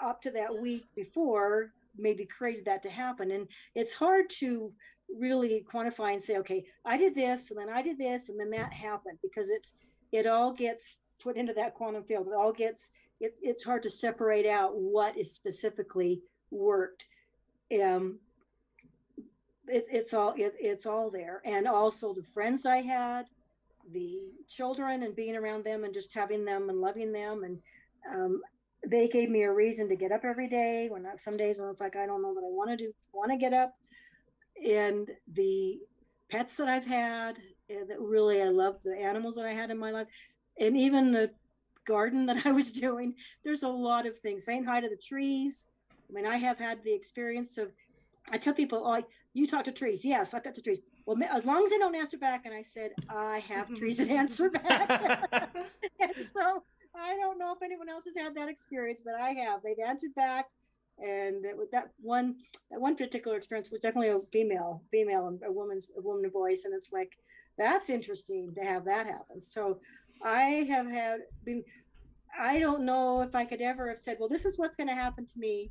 up to that week before maybe created that to happen. And it's hard to really quantify and say, okay, I did this, and then I did this, and then that happened, because it all gets put into that quantum field. It's hard to separate out what is specifically worked. It's all there. And also the friends I had, the children, and being around them and just having them and loving them. And they gave me a reason to get up every day, some days when it's like, I don't know that I want to get up. And the pets that I've had, that really, I love the animals that I had in my life. And even the garden that I was doing, there's a lot of things. Saying hi to the trees. I mean, I have had the experience of, I tell people, oh, you talk to trees. Yes, I've got to trees. Well, as long as they don't answer back. And I said, I have trees that answer back. And so I don't know if anyone else has had that experience, but I have. They've answered back. And that one particular experience was definitely a female and a woman voice. And it's like, that's interesting to have that happen. So I don't know if I could ever have said, well, this is what's going to happen to me.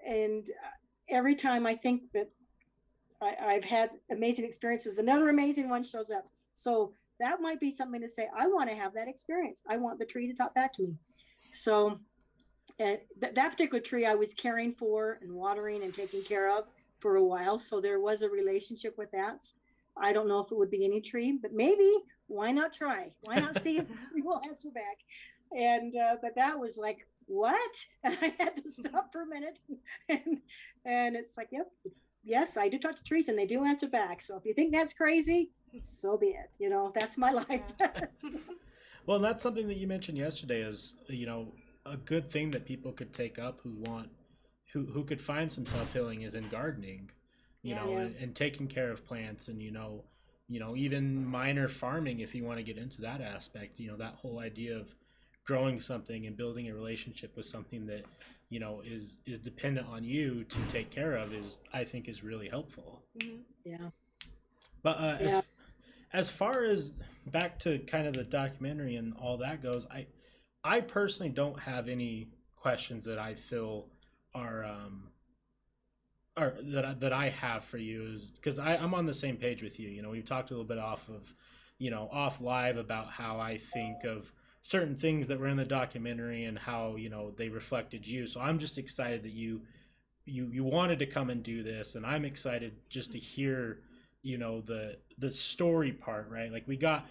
And every time I think that I've had amazing experiences, another amazing one shows up. So that might be something to say, I want to have that experience. I want the tree to talk back to me. So that particular tree I was caring for and watering and taking care of for a while. So there was a relationship with that. I don't know if it would be any tree, but maybe. Why not try? Why not see if the tree will answer back? And but that was like, what? And I had to stop for a minute. And it's like, yep, yes, I do talk to trees and they do answer back. So if you think that's crazy, so be it. That's my life. Well, that's something that you mentioned yesterday is, a good thing that people could take up who could find some self-healing is in gardening, and taking care of plants, and, even minor farming, if you want to get into that aspect, that whole idea of growing something and building a relationship with something that, is dependent on you to take care of I think is really helpful. Mm-hmm. Yeah. But as far as back to kind of the documentary and all that goes, I personally don't have any questions that I feel are that I have for you, is because I'm on the same page with you. We've talked a little bit off live about how I think of certain things that were in the documentary and how they reflected you. So I'm just excited that you wanted to come and do this, and I'm excited just to hear the story part, right? Like we got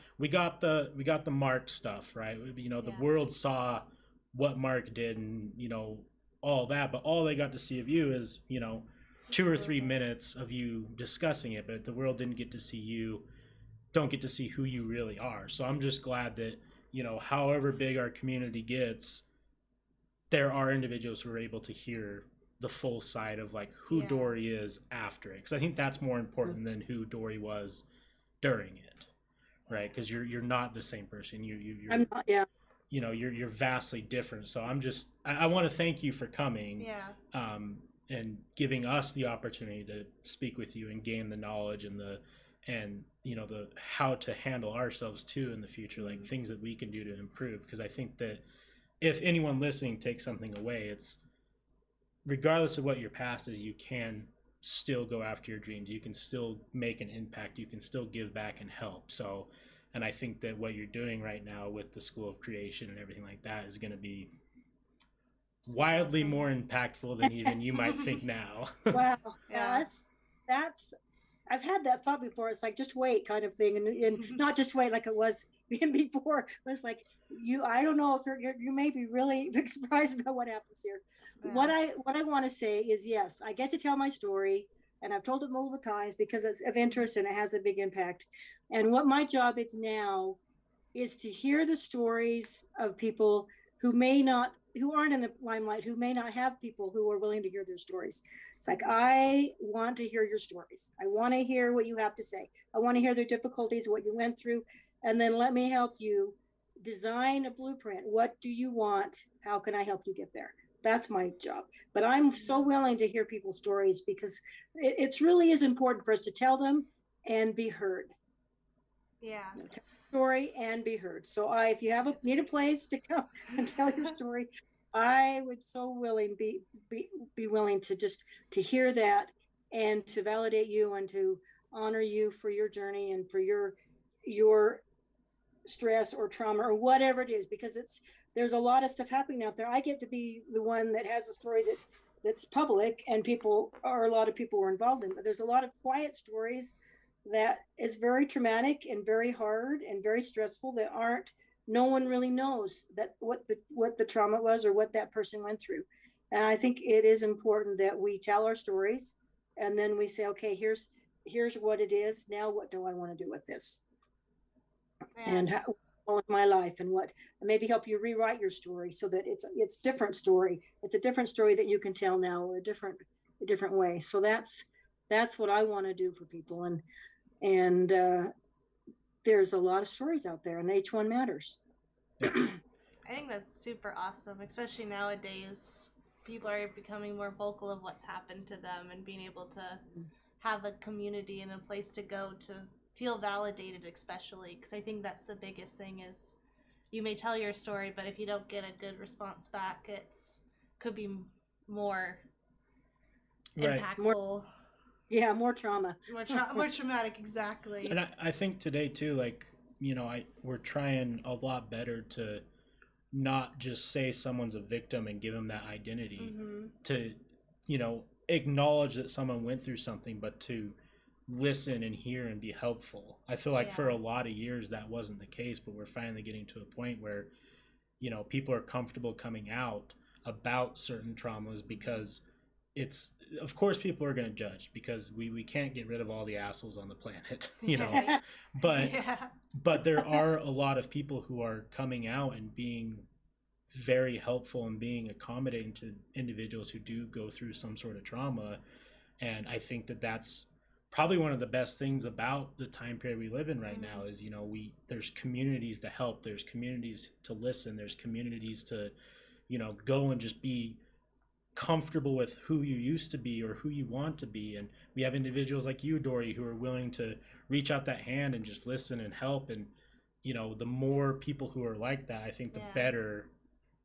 the Mark stuff, right? The world saw what Mark did and all that, but all they got to see of you is 2 or 3 minutes of you discussing it, but the world don't get to see who you really are. So I'm just glad that however big our community gets, there are individuals who are able to hear the full side of like who Dorie is after it, because I think that's more important than who Dorie was during it, right? Because you're not the same person. You're I'm not, yeah. You're vastly different. So I want to thank you for coming, and giving us the opportunity to speak with you and gain the knowledge and the how to handle ourselves too in the future, like things that we can do to improve. Because I think that if anyone listening takes something away, it's regardless of what your past is, you can still go after your dreams. You can still make an impact. You can still give back and help. So, and I think that what you're doing right now with the School of Creation and everything like that is going to be wildly more impactful than even you might think now. Wow. Yeah, that's I've had that thought before. It's like, just wait kind of thing. And not just wait like it was before. It's like, I don't know if you may be really surprised about what happens here. Yeah. What I want to say is, yes, I get to tell my story, and I've told it multiple times because it's of interest and it has a big impact. And what my job is now is to hear the stories of people who aren't in the limelight, who may not have people who are willing to hear their stories. It's like, I want to hear your stories. I want to hear what you have to say. I want to hear the difficulties, what you went through, and then let me help you design a blueprint. What do you want? How can I help you get there? That's my job. But I'm so willing to hear people's stories because it really is important for us to tell them and be heard. Yeah. Tell your story and be heard. So if you need a place to come and tell your story, I would so be willing to just to hear that and to validate you and to honor you for your journey and for your stress or trauma or whatever it is, because there's a lot of stuff happening out there. I get to be the one that has a story that's public and a lot of people were involved in, but there's a lot of quiet stories that is very traumatic and very hard and very stressful that no one really knows that what the trauma was or what that person went through. And I think it is important that we tell our stories and then we say, okay, here's what it is. Now, what do I want to do with this? And how with my life and maybe help you rewrite your story so that it's different story. It's a different story that you can tell now, a different way. So that's what I want to do for people. And there's a lot of stories out there and each one matters. I think that's super awesome, especially nowadays. People are becoming more vocal of what's happened to them and being able to have a community and a place to go to feel validated, especially because I think that's the biggest thing is you may tell your story, but if you don't get a good response back, could be more impactful. More trauma. More traumatic, exactly. And I think today too, like, we're trying a lot better to not just say someone's a victim and give them that identity, to, acknowledge that someone went through something, but to listen and hear and be helpful. I feel like for a lot of years that wasn't the case, but we're finally getting to a point where, people are comfortable coming out about certain traumas because of course people are going to judge because we can't get rid of all the assholes on the planet, but there are a lot of people who are coming out and being very helpful and being accommodating to individuals who do go through some sort of trauma. And I think that that's probably one of the best things about the time period we live in right now is, there's communities to help, there's communities to listen, there's communities to, go and just be comfortable with who you used to be or who you want to be. And we have individuals like you, Dorie, who are willing to reach out that hand and just listen and help. And, the more people who are like that, I think the better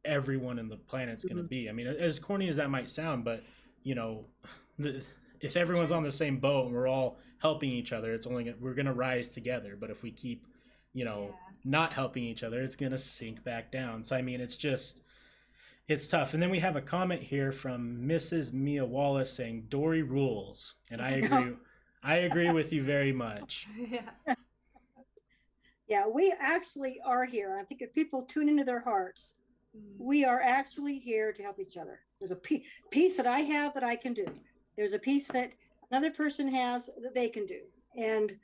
everyone in the planet's going to be. I mean, as corny as that might sound, but, if everyone's on the same boat and we're all helping each other, we're going to rise together. But if we keep, not helping each other, it's going to sink back down. So, I mean, it's tough. And then we have a comment here from Mrs. Mia Wallace saying, Dorie rules. And I agree. I agree with you very much. Yeah, we actually are here. I think if people tune into their hearts, we are actually here to help each other. There's a piece that I have that I can do. There's a piece that another person has that they can do. And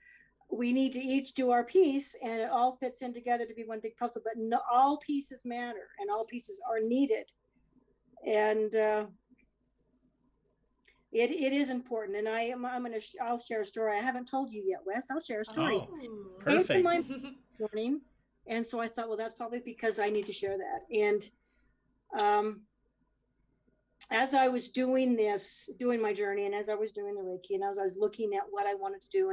we need to each do our piece and it all fits in together to be one big puzzle, but all pieces matter and all pieces are needed. And it is important. And I'll share a story. I haven't told you yet, Wes. I'll share a story. Oh, perfect. My morning. And so I thought, well, that's probably because I need to share that. And as I was doing my journey, and as I was doing the Reiki, and as I was looking at what I wanted to do,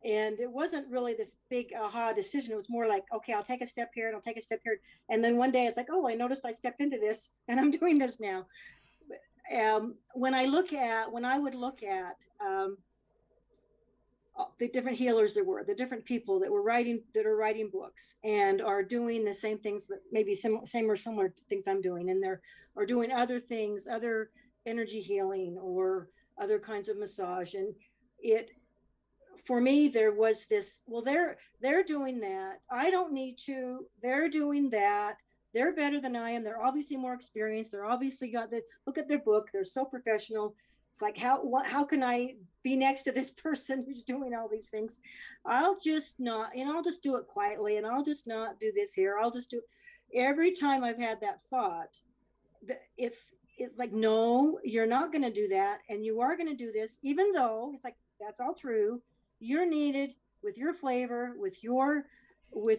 and it wasn't really this big aha decision. It was more like, okay, I'll take a step here and I'll take a step here. And then one day it's like, oh, I noticed I stepped into this and I'm doing this now. When I would look at the different healers the different people that are writing books and are doing the same things that maybe same or similar things I'm doing, and are doing other things, other energy healing or other kinds of massage. And for me, there was this, well, they're doing that. I don't need to. They're doing that. They're better than I am. They're obviously more experienced. They're obviously look at their book. They're so professional. It's like, how can I be next to this person who's doing all these things? I'll just not, I'll just do it quietly, and I'll just not do this here. I'll just do. Every time I've had that thought, it's like, no, you're not going to do that, and you are going to do this, even though it's like, that's all true. You're needed with your flavor, with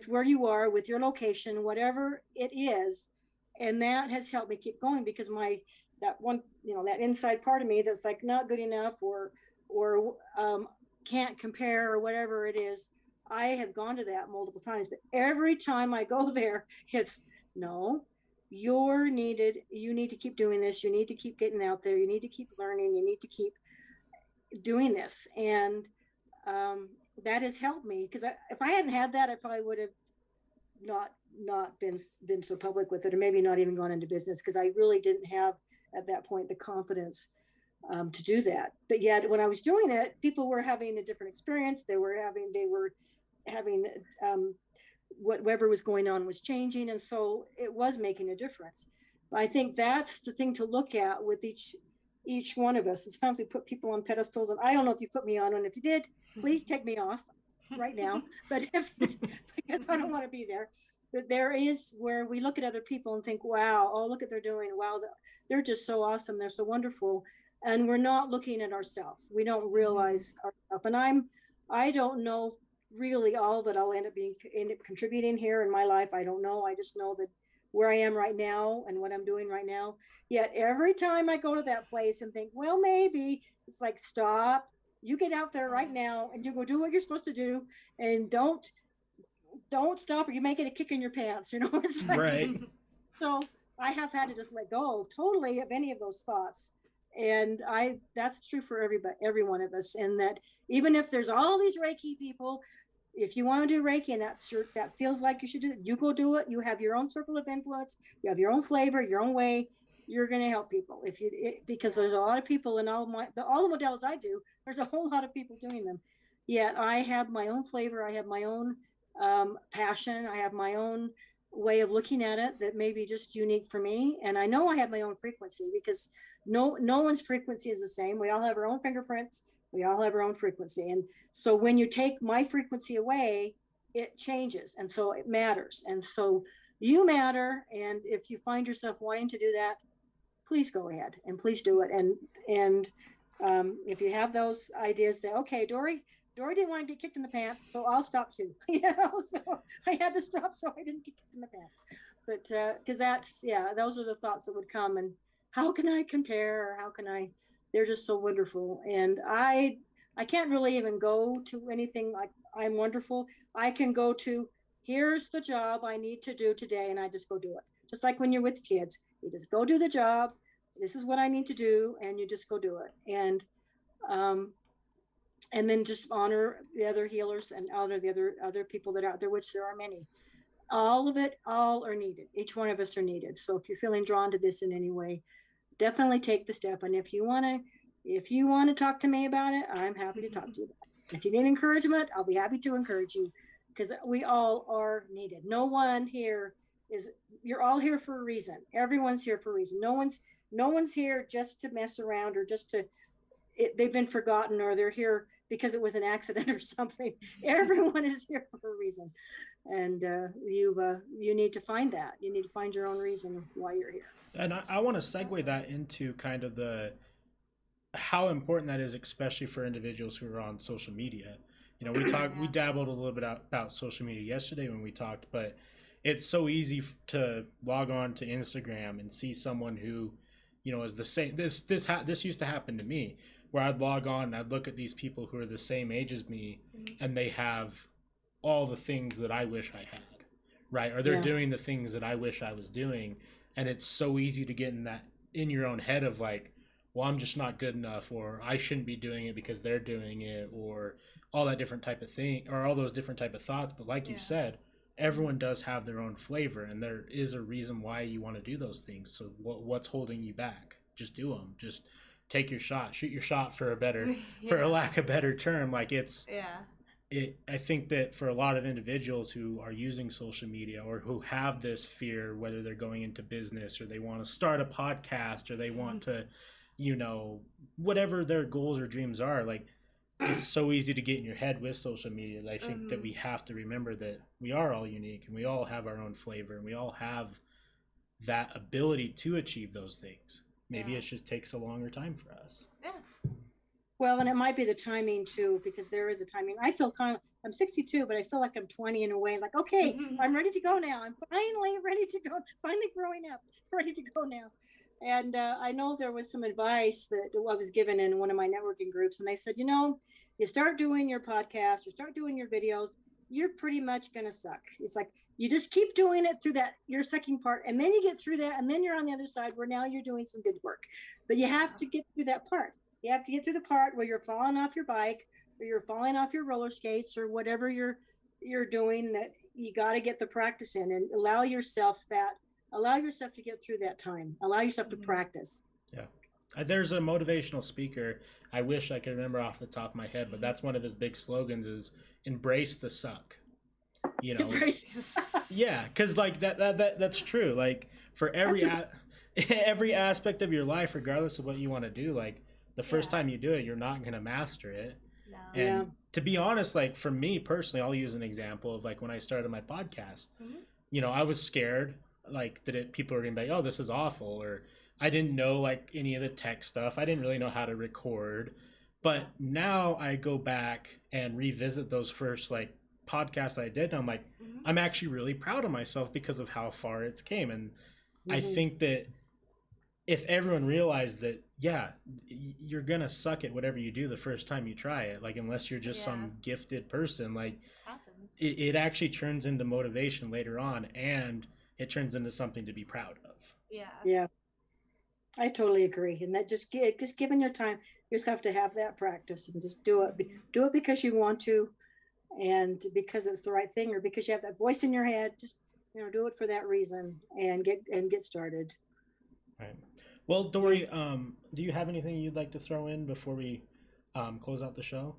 where you are, with your location, whatever it is. And that has helped me keep going, because that inside part of me that's like not good enough or can't compare or whatever it is. I have gone to that multiple times, but every time I go there, it's no, you're needed. You need to keep doing this. You need to keep getting out there. You need to keep learning. You need to keep doing this. And that has helped me, because if I hadn't had that, I probably would have not been so public with it, or maybe not even gone into business, because I really didn't have at that point the confidence to do that. But yet when I was doing it, people were having a different experience. They were having whatever was going on was changing, and so it was making a difference. But I think that's the thing to look at with each one of us. Sometimes we put people on pedestals, and I don't know if you put me on one. If you did, please take me off right now. But because I don't want to be there. But there is where we look at other people and think, wow, oh, look at they're doing. Wow, they're just so awesome. They're so wonderful. And we're not looking at ourselves. We don't realize ourselves. And I don't know really all that I'll end up contributing here in my life. I don't know. I just know that where I am right now and what I'm doing right now. Yet every time I go to that place and think, well, maybe, it's like, stop. You get out there right now and you go do what you're supposed to do, and don't stop, or you may get a kick in your pants. You know, it's like, right. So I have had to just let go totally of any of those thoughts. And that's true for every one of us. And that even if there's all these Reiki people, if you want to do Reiki and that feels like you should do it, you go do it. You have your own circle of influence. You have your own flavor, your own way. You're going to help people because there's a lot of people in all the modalities I do. There's a whole lot of people doing them. Yet I have my own flavor. I have my own passion. I have my own way of looking at it that may be just unique for me. And I know I have my own frequency, because no one's frequency is the same. We all have our own fingerprints. We all have our own frequency. And so when you take my frequency away, it changes. And so it matters. And so you matter. And if you find yourself wanting to do that, please go ahead and please do it. And if you have those ideas, say, okay, Dorie didn't want to get kicked in the pants, so I'll stop too. So I had to stop so I didn't get kicked in the pants. But because those are the thoughts that would come. And how can I compare? Or how can I? They're just so wonderful. And I can't really even go to anything like I'm wonderful. I can go to, here's the job I need to do today, and I just go do it. Just like when you're with kids, you just go do the job. This is what I need to do, and you just go do it. And then just honor the other healers and honor the other people that are out there, which there are many. All are needed. Each one of us are needed. So if you're feeling drawn to this in any way, definitely take the step. And if you want to talk to me about it, I'm happy to talk to you about it. If you need encouragement, I'll be happy to encourage you, because we all are needed. No one here you're all here for a reason. Everyone's here for a reason. No one's here just to mess around, or just they've been forgotten, or they're here because it was an accident or something. Everyone is here for a reason. And you need to find that. You need to find your own reason why you're here. And I want to segue that into kind of how important that is, especially for individuals who are on social media. You know, we dabbled a little bit about social media yesterday when we talked, but it's so easy to log on to Instagram and see someone who, you know, is the same. This used to happen to me, where I'd log on and I'd look at these people who are the same age as me, and they have all the things that I wish I had, right? Or they're doing the things that I wish I was doing. And it's so easy to get in your own head of like, well, I'm just not good enough, or I shouldn't be doing it because they're doing it, or all that different type of thing, or all those different type of thoughts. But like you said, everyone does have their own flavor, and there is a reason why you want to do those things. So what's holding you back? Just do them. Just take your shot, shoot your shot, for a lack of a better term. Like I think that for a lot of individuals who are using social media, or who have this fear, whether they're going into business, or they want to start a podcast, or they want to, you know, whatever their goals or dreams are, like, it's so easy to get in your head with social media. I think that we have to remember that we are all unique, and we all have our own flavor, and we all have that ability to achieve those things. Maybe it just takes a longer time for us. Yeah. Well, and it might be the timing too, because there is a timing. I feel I'm 62, but I feel like I'm 20 in a way. Like, okay, I'm ready to go now. I'm finally ready to go. Finally growing up, ready to go now. And I know there was some advice that I was given in one of my networking groups, and they said, you know, You start doing your podcast, you start doing your videos, you're pretty much going to suck. It's like you just keep doing it through that your sucking part, and then you get through that, and then you're on the other side where now you're doing some good work. But you have to get through that part. You have to get to the part where you're falling off your bike, or you're falling off your roller skates, or whatever you're doing. That you got to get the practice in, and allow yourself to get through that time. Allow yourself to practice. Yeah. There's a motivational speaker. I wish I could remember off the top of my head, but that's one of his big slogans is embrace the suck. You know, yeah, because like that's true. Like for every aspect of your life, regardless of what you want to do, like the first time you do it, you're not going to master it. No. And to be honest, like for me personally, I'll use an example of like when I started my podcast. You know, I was scared like that people are going to be like, oh, this is awful, or I didn't know like any of the tech stuff. I didn't really know how to record. But now I go back and revisit those first like podcasts I did, and I'm like, I'm actually really proud of myself because of how far it's came. And I think that if everyone realized that, yeah, you're gonna suck at whatever you do the first time you try it, like unless you're just some gifted person, like it actually turns into motivation later on, and it turns into something to be proud of. Yeah, I totally agree. And that just giving your time yourself to have that practice, and just do it because you want to, and because it's the right thing, or because you have that voice in your head. Just, you know, do it for that reason, and get started. Right. Well, Dorie, do you have anything you'd like to throw in before we close out the show?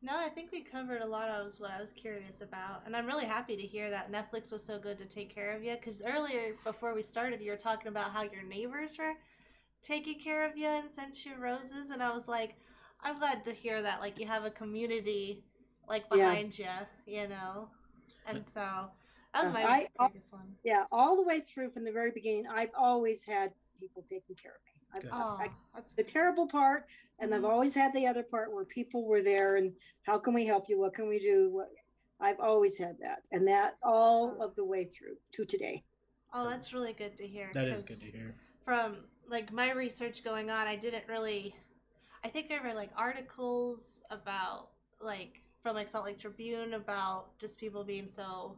No, I think we covered a lot of what I was curious about, and I'm really happy to hear that Netflix was so good to take care of you, because earlier, before we started, you were talking about how your neighbors were taking care of you and sent you roses, and I was like, I'm glad to hear that, like, you have a community like behind you, you know. And so that was my biggest one. Yeah, all the way through from the very beginning, I've always had people taking care of me. That's the terrible part, and I've always had the other part where people were there and how can we help you? What can we do? I've always had that, and that all of the way through to today. Oh, that's really good to hear. That is good to hear. From like my research going on, I think I read like articles about like from like Salt Lake Tribune about just people being so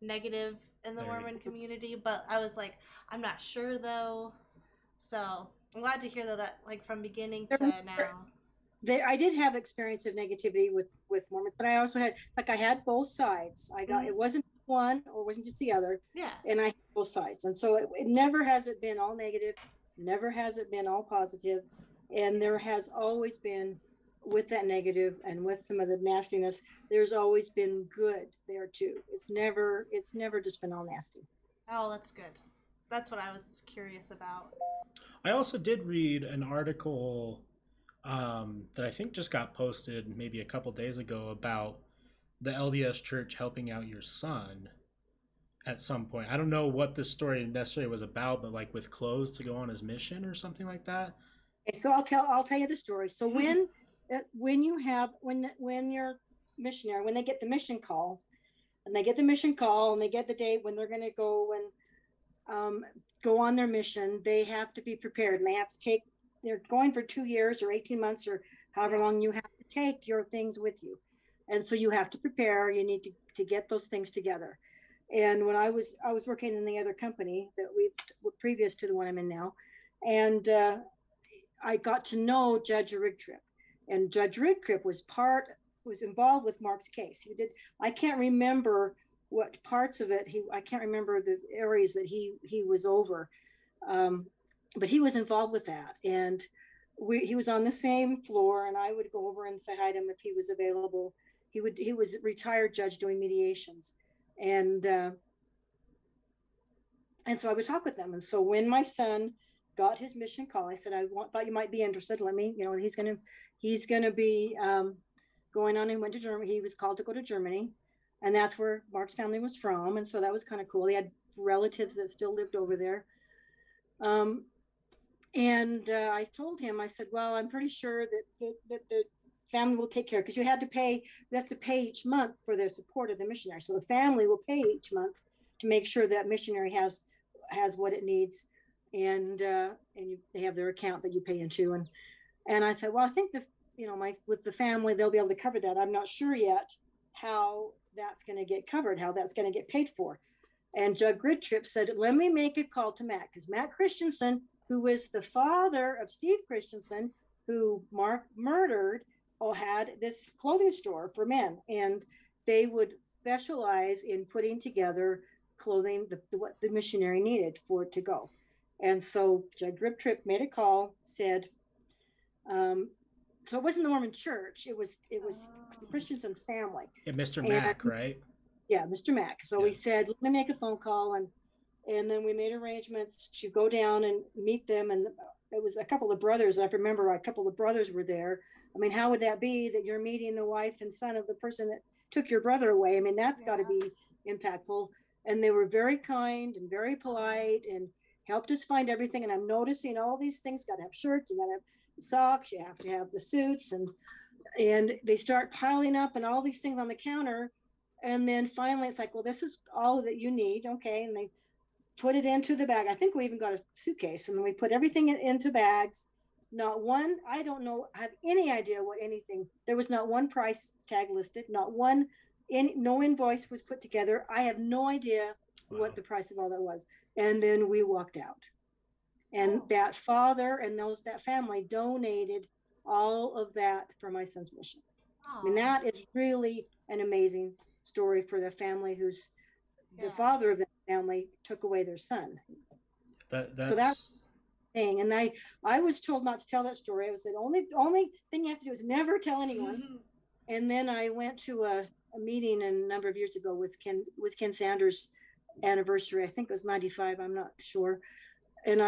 negative in the Mormon community, but I was like, I'm not sure though. So I'm glad to hear that like from beginning to now. I did have experience of negativity with Mormons, but I also I had both sides. It wasn't one or wasn't just the other. Yeah. And I had both sides. And so it never has it been all negative, never has it been all positive. And there has always been, with that negative and with some of the nastiness, there's always been good there too. It's never just been all nasty. Oh, that's good. That's what I was curious about. I also did read an article that I think just got posted maybe a couple days ago about the LDS Church helping out your son at some point. I don't know what this story necessarily was about, but like with clothes to go on his mission or something like that. Okay, so I'll tell you the story. So when you're missionary, when they get the mission call, and they get the date when they're going to go and go on their mission, they have to be prepared, and they have to they're going for 2 years or 18 months or however long you have to take your things with you. And so you have to prepare, you need to get those things together. And when I was working in the other company that previous to the one I'm in now, and I got to know Judge Rigtrip, and Judge Rigtrip was involved with Mark's case. I can't remember what parts of it I can't remember the areas that he was over, but he was involved with that. And he was on the same floor, and I would go over and say hi to him if he was available. He was a retired judge doing mediations, and so I would talk with them. And so when my son got his mission call, I said, thought you might be interested. Let me, he's going to be going on and went to Germany. He was called to go to Germany, and that's where Mark's family was from. And so that was kind of cool. He had relatives that still lived over there. I told him, I said, well, I'm pretty sure that the family will take care, because you have to pay each month for their support of the missionary. So the family will pay each month to make sure that missionary has what it needs. And they have their account that you pay into. And I thought, well, I think with the family, they'll be able to cover that. I'm not sure yet how that's going to get covered, how that's going to get paid for. And Judge Gridtrip said, let me make a call to Matt, because Matt Christensen, who is the father of Steve Christensen, who Mark murdered, had this clothing store for men, and they would specialize in putting together clothing, what the missionary needed for it to go. And so Judge Gridtrip made a call, said, so it wasn't the Mormon church, it was Christensen family. Yeah, Mr. Mack, right? Yeah, Mr. Mack. So he said, let me make a phone call, and then we made arrangements to go down and meet them. And it was a couple of brothers. I remember a couple of brothers were there. I mean, how would that be that you're meeting the wife and son of the person that took your brother away? I mean, that's got to be impactful. And they were very kind and very polite and helped us find everything. And I'm noticing all these things. You got to have shirts, you got to have socks, you have to have the suits, and they start piling up and all these things on the counter. And then finally it's like, well, this is all that you need. Okay. And they put it into the bag. I think we even got a suitcase, and then we put everything into bags. Not one, I don't know, have any idea what anything, there was not one price tag listed, not one, no invoice was put together. I have no idea what the price of all that was. And then we walked out. And that father and that family donated all of that for my son's mission. I mean, that is really an amazing story for the family who's the father of that family took away their son. That's so that's thing. And I was told not to tell that story. I was the only thing you have to do is never tell anyone. And then I went to a meeting a number of years ago with Ken Sanders' anniversary. I think it was 95. I'm not sure. And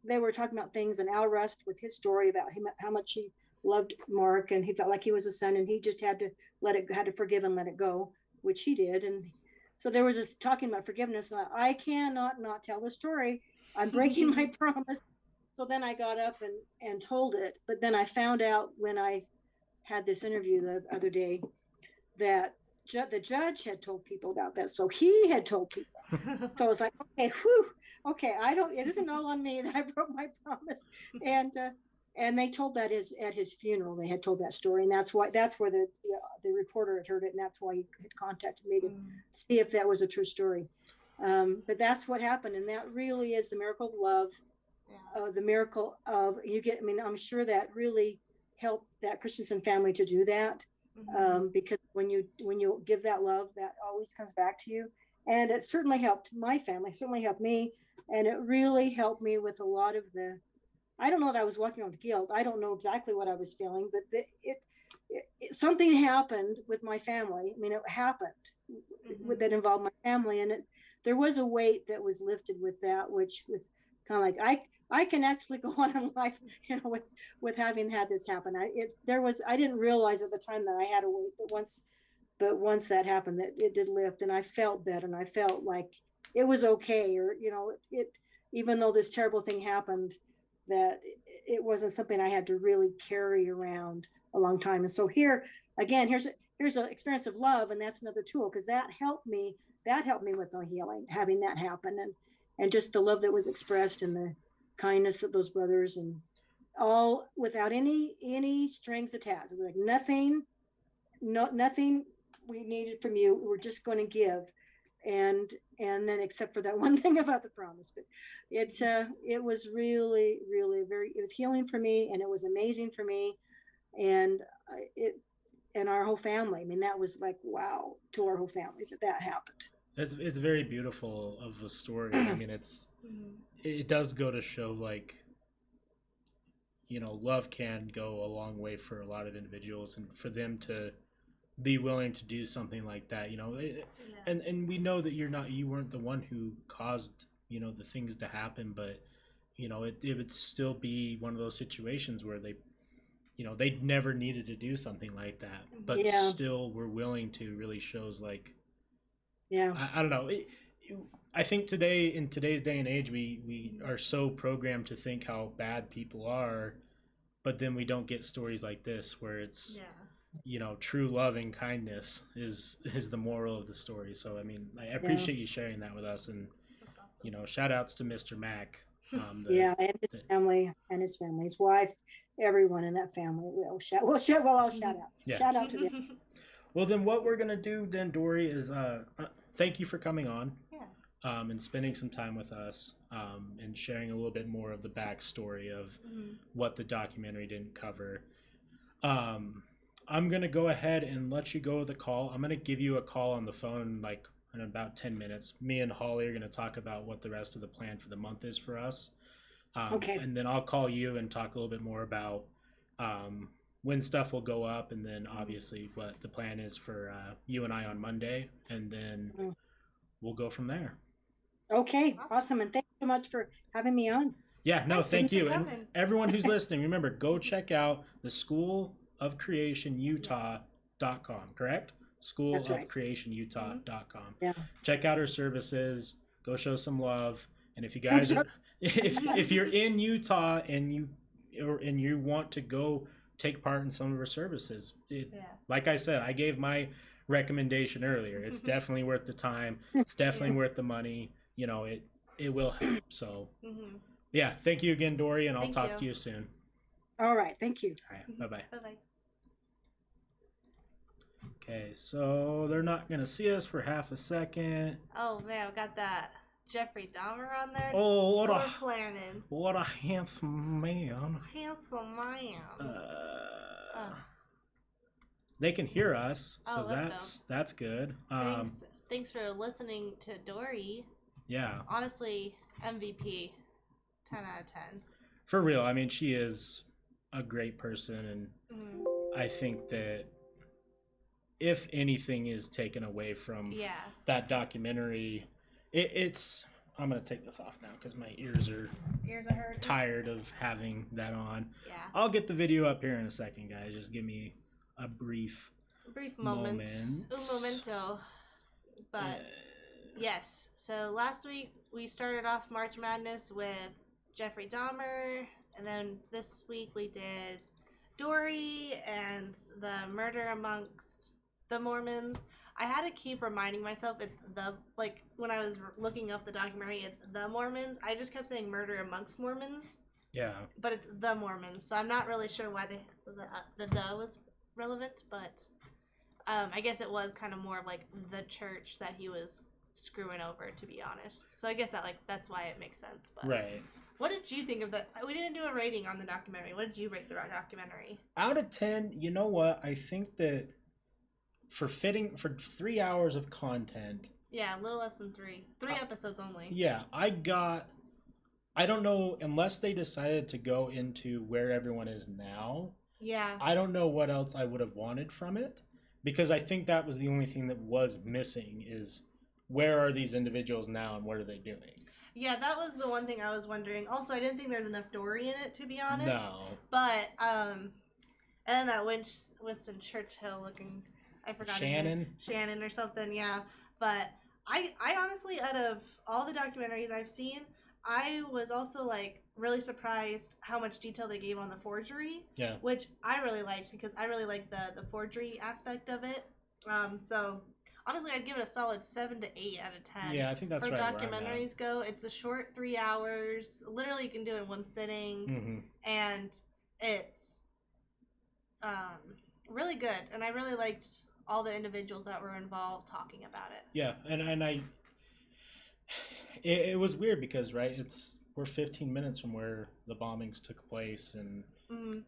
they were talking about things, and Al Rust with his story about him, how much he loved Mark, and he felt like he was a son, and he just had to forgive and let it go, which he did. And so there was this talking about forgiveness, and I cannot not tell the story. I'm breaking my promise. So then I got up and told it. But then I found out when I had this interview the other day that the judge had told people about that. So he had told people. So it's like, okay, okay, it isn't all on me that I broke my promise. And they told that at his funeral. They had told that story, and that's where the reporter had heard it, and that's why he had contacted me to see if that was a true story. But that's what happened, and that really is the miracle of love, the miracle of I'm sure that really helped that Christensen family to do that, because when you give that love, that always comes back to you. And it certainly helped my family, certainly helped me, and it really helped me with a lot of I don't know that I was walking with guilt. I don't know exactly what I was feeling, but something happened with my family. I mean, it happened that involved my family, and there was a weight that was lifted with that, which was kind of like I can actually go on in life, with having had this happen. I didn't realize at the time that I had a weight, but once that happened, that it did lift, and I felt better, and I felt like it was okay, or even though this terrible thing happened, that it wasn't something I had to really carry around a long time. And so here's an experience of love, and that's another tool, because that helped me with my healing, having that happen, and just the love that was expressed, and the kindness of those brothers, and all without any strings attached. It was like nothing we needed from you. We're just going to give, and then except for that one thing about the promise. But it was really, really it was healing for me, and it was amazing for me, and our whole family. I mean, that was like, wow, to our whole family that happened. It's very beautiful of a story. I mean, it does go to show, like, love can go a long way for a lot of individuals, and for them to be willing to do something like that, and we know that you weren't the one who caused, the things to happen, but, it would still be one of those situations where they never needed to do something like that, but still were willing to. Really shows, like, I don't know. I think in today's day and age, we are so programmed to think how bad people are, but then we don't get stories like this where it's, true love and kindness is the moral of the story. So, I mean, I appreciate you sharing that with us, and, That's awesome. shout outs to Mr. Mack. And his family, his wife, everyone in that family. We'll I'll shout out. Yeah. Shout out to them. Well, then what we're gonna do then, Dorie, is thank you for coming on. Yeah. And spending some time with us, and sharing a little bit more of the backstory of what the documentary didn't cover. I'm gonna go ahead and let you go with the call. I'm gonna give you a call on the phone like in about 10 minutes. Me and Holly are gonna talk about what the rest of the plan for the month is for us. Okay. And then I'll call you and talk a little bit more about when stuff will go up, and then obviously what the plan is for you and I on Monday, and then we'll go from there. Okay, awesome. And thanks so much for having me on. Yeah, no, thank you. And coming. everyone who's listening, remember, go check out the School of Creation Utah.com, correct? School That's of right. Creation Utah.com. Yeah. Check out her services, go show some love. And if you guys are, if you're in Utah and you want to go take part in some of her services, like I said, I gave my recommendation earlier. It's definitely worth the time. It's definitely worth the money. You know, it will help. So yeah, thank you again, Dorie, and I'll talk to you soon. All right, thank you. All right, bye-bye. Bye-bye. Okay, so they're not gonna see us for half a second. Oh man, we got that Jeffrey Dahmer on there. Oh, what a handsome man. Handsome man. They can hear us, so that's that's good. Thanks for listening to Dorie. Yeah. Honestly, MVP. 10 out of 10. For real, I mean, she is a great person, and I think that if anything is taken away from that documentary, it's I'm gonna take this off now because my ears are hurting. tired of having that on. Yeah. I'll get the video up here in a second, guys. Just give me a brief moment. Un momento. But yes, so last week we started off March Madness with Jeffrey Dahmer, and then this week we did Dorie and the Murder Amongst the Mormons. I had to keep reminding myself it's when I was looking up the documentary, it's the Mormons. I just kept saying Murder Amongst Mormons. Yeah. But it's the Mormons, so I'm not really sure why the was relevant, but I guess it was kind of more of like the church that he was screwing over, to be honest. So I guess that's why it makes sense. But right. What did you think of that? We didn't do a rating on the documentary. What did you rate the documentary? Out of 10, you know what? I think that for 3 hours of content. Yeah, a little less than 3. 3 episodes only. Yeah, I don't know, unless they decided to go into where everyone is now. Yeah. I don't know what else I would have wanted from it, because I think that was the only thing that was missing is where are these individuals now and what are they doing? Yeah, that was the one thing I was wondering. Also, I didn't think there's enough Dorie in it, to be honest. No. But, and then that Winston Churchill looking, I forgot Shannon or something, yeah. But I honestly, out of all the documentaries I've seen, I was also really surprised how much detail they gave on the forgery. Yeah. Which I really liked because I really liked the forgery aspect of it. So honestly, I'd give it a solid 7 to 8 out of 10. Yeah, I think that's right. For documentaries go, it's a short 3 hours. Literally, you can do it in one sitting, and it's really good. And I really liked all the individuals that were involved talking about it. Yeah, and it was weird because we're 15 minutes from where the bombings took place, and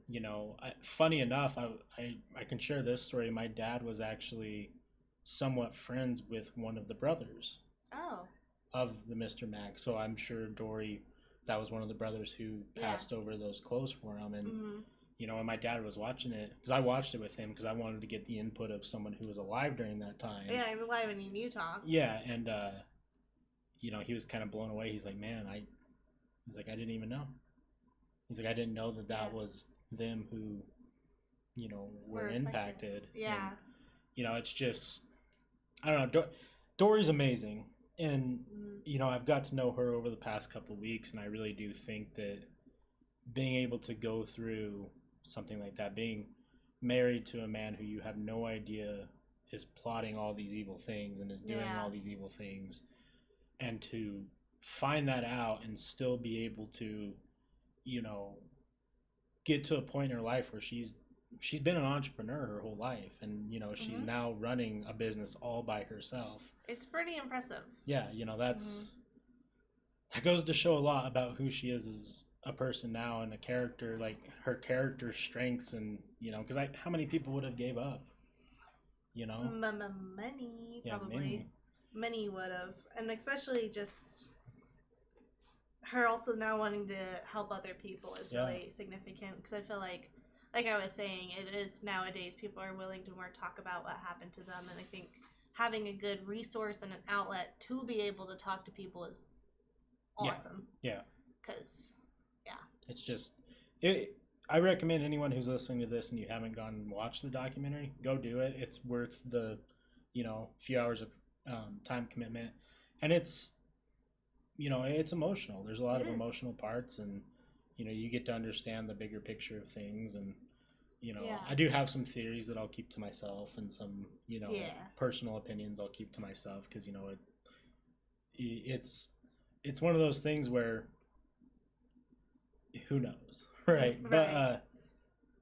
you know, funny enough, I can share this story. My dad was actually somewhat friends with one of the brothers of the Mr. Mac, so I'm sure Dorie, that was one of the brothers who passed over those clothes for him, and you know, and my dad was watching it because I watched it with him because I wanted to get the input of someone who was alive during that time. Yeah, I'm alive in Utah. Yeah, and you know, he was kind of blown away. He's like, man, I didn't even know. He's like, I didn't know that was them who, you know, were impacted. Yeah. And, you know, it's just, I don't know. Dorie's amazing. And, you know, I've got to know her over the past couple of weeks, and I really do think that being able to go through something like that, being married to a man who you have no idea is plotting all these evil things and is doing all these evil things, and to find that out and still be able to, you know, get to a point in her life where she's been an entrepreneur her whole life, and you know, she's now running a business all by herself. It's pretty impressive. Yeah, you know, that goes to show a lot about who she is as a person now, and a character, like her character strengths, and you know, because how many people would have gave up, you know? Many, probably. Many would have, and especially just her also now wanting to help other people is really significant, because I feel like I was saying, it is nowadays people are willing to more talk about what happened to them, and I think having a good resource and an outlet to be able to talk to people is awesome. Yeah. Because, it's just, I recommend anyone who's listening to this and you haven't gone and watched the documentary, go do it. It's worth the, you know, few hours of time commitment, and it's, you know, it's emotional. There's a lot of emotional parts, and you know, you get to understand the bigger picture of things, and you know, I do have some theories that I'll keep to myself, and some, you know, personal opinions I'll keep to myself, because you know, it's one of those things where who knows, right? But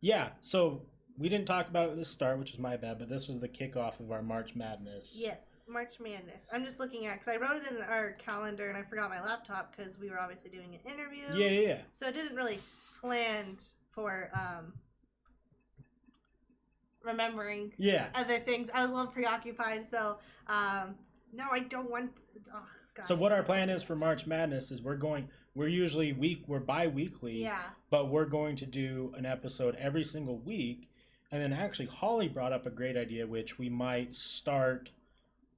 yeah, so we didn't talk about it at the start, which is my bad, but this was the kickoff of our March Madness. Yes, March Madness. I'm just looking at, because I wrote it in our calendar and I forgot my laptop because we were obviously doing an interview. Yeah. So I didn't really plan for remembering other things. I was a little preoccupied, so no, I don't want. Oh, gosh, so what our plan is for March Madness is we're bi-weekly, but we're going to do an episode every single week. And then actually Holly brought up a great idea, which we might start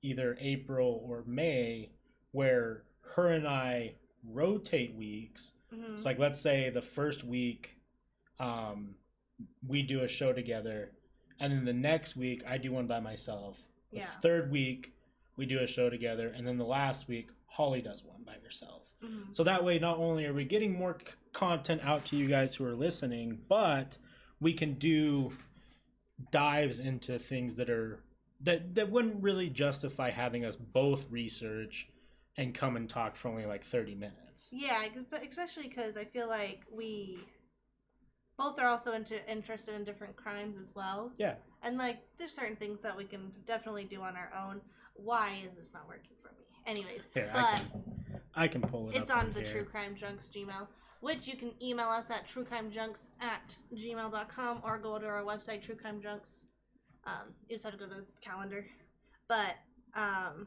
either April or May, where her and I rotate weeks. It's like, let's say the first week we do a show together, and then the next week I do one by myself. The third week we do a show together, and then the last week Holly does one by herself. So that way, not only are we getting more content out to you guys who are listening, but we can do dives into things that wouldn't really justify having us both research and come and talk for only like 30 minutes. Yeah, but especially because I feel like we both are also interested in different crimes as well. Yeah. And like, there's certain things that we can definitely do on our own. Why is this not working for me? Anyways, here, but I can pull it up. It's on the here. True Crime Junks Gmail, which you can email us at truecrimejunks@gmail.com, or go to our website, True Crime Junks. You just have to go to the calendar. But the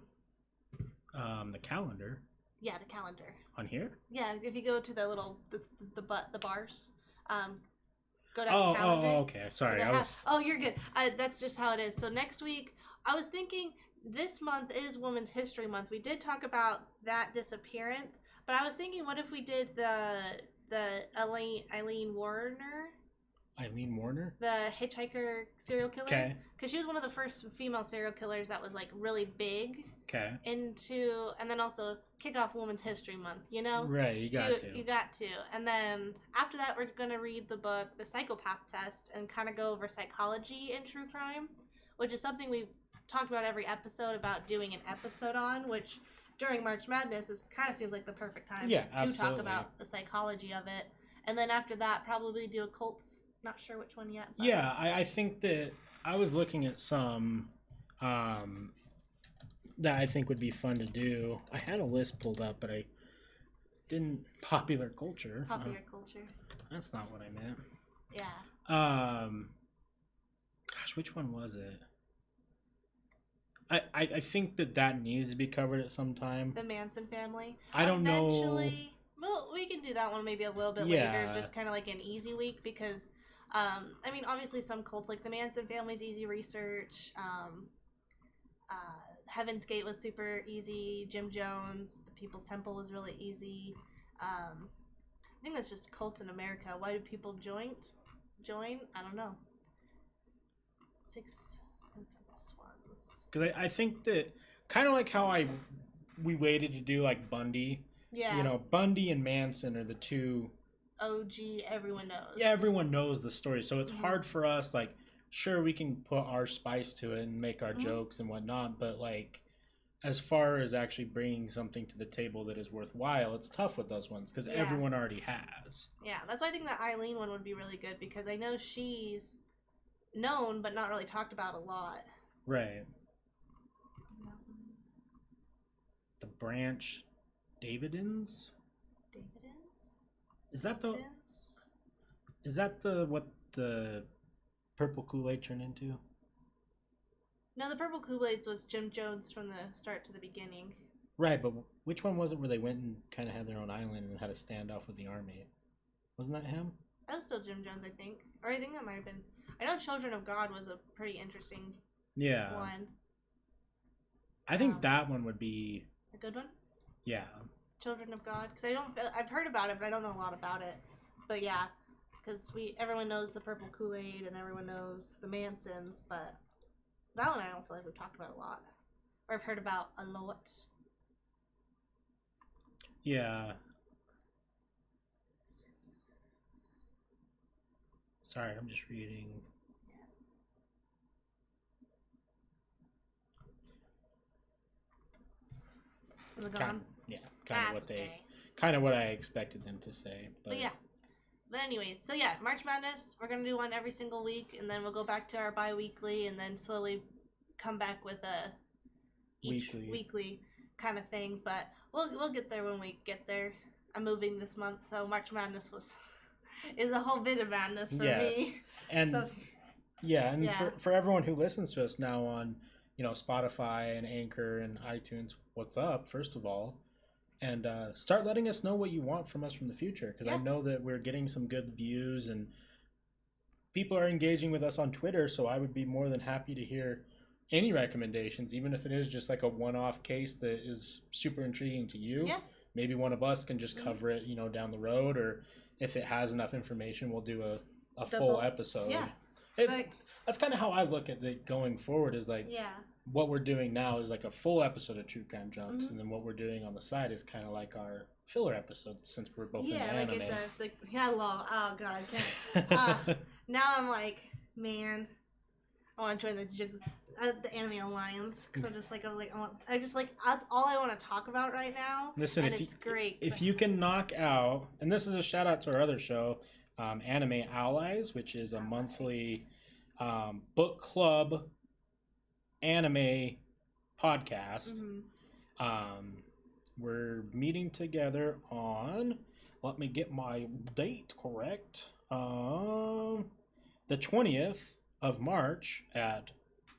calendar. Yeah, the calendar. On here? Yeah, if you go to the little the bars, go down the calendar. Oh, okay. Sorry, Oh, you're good. That's just how it is. So next week, I was thinking, this month is Women's History Month. We did talk about that disappearance, but I was thinking, what if we did the Eileen Warner? Eileen Warner? The hitchhiker serial killer? Okay. Because she was one of the first female serial killers that was like really big. Okay. And then also kick off Women's History Month, you know? Right, you got to. And then after that, we're going to read the book, The Psychopath Test, and kind of go over psychology in true crime, which is something we've talked about every episode, about doing an episode on, which during March Madness kind of seems like the perfect time to talk about the psychology of it. And then after that, probably do occults. Not sure which one yet. But. Yeah, I think that I was looking at some that I think would be fun to do. I had a list pulled up, but I didn't. Popular culture. Popular culture. That's not what I meant. Yeah. Gosh, which one was it? I think that needs to be covered at some time. The Manson family. I don't know. Well, we can do that one maybe a little bit later, just kind of like an easy week, because I mean, obviously some cults, like the Manson family's easy research. Heaven's Gate was super easy. Jim Jones, the People's Temple was really easy. I think that's just cults in America. Why do people join? I don't know. 6 infamous ones. Because I think that kind of like how we waited to do like Bundy. Yeah. You know, Bundy and Manson are the two. OG, everyone knows. Yeah, everyone knows the story. So it's hard for us, like, sure, we can put our spice to it and make our jokes and whatnot, but like, as far as actually bringing something to the table that is worthwhile, it's tough with those ones because everyone already has. Yeah, that's why I think the Eileen one would be really good because I know she's known but not really talked about a lot. Right. The Branch Davidins? Is that the what the purple Kool-Aid turned into? No, the purple Kool-Aids was Jim Jones from the start to the beginning. Right, but which one was it where they went and kind of had their own island and had a standoff with the army? Wasn't that him? That was still Jim Jones, I think. Or I think that might have been... I know Children of God was a pretty interesting one. I think that one would be... A good one? Yeah. Children of God? Because I've heard about it, but I don't know a lot about it. But yeah, because everyone knows the purple Kool-Aid and everyone knows the Mansons, but that one I don't feel like we've talked about a lot. Or I've heard about a lot. Yeah. Sorry, I'm just reading. Is it gone? Kind of what I expected them to say. But yeah. But anyways, so yeah, March Madness, we're gonna do one every single week, and then we'll go back to our bi-weekly, and then slowly come back with a weekly kind of thing. But we'll get there when we get there. I'm moving this month, so March Madness is a whole bit of madness for me. And for everyone who listens to us now on, Spotify and Anchor and iTunes, what's up, first of all? And start letting us know what you want from us from the future, because I know that we're getting some good views and people are engaging with us on Twitter, so I would be more than happy to hear any recommendations, even if it is just like a one-off case that is super intriguing to you. Yeah. Maybe one of us can just cover it, down the road, or if it has enough information, we'll do a full episode. Yeah. That's kind of how I look at it going forward, is like, what we're doing now is like a full episode of True Crime Junks, and then what we're doing on the side is kind of like our filler episodes, since we're both in anime. Oh god, I can't. Now I'm like, man, I want to join the Anime Alliance, because that's all I want to talk about right now. Listen, it's great. If you can knock out, and this is a shout out to our other show, Anime Allies, which is a monthly book club anime podcast. We're meeting together on, let me get my date correct, the 20th of March at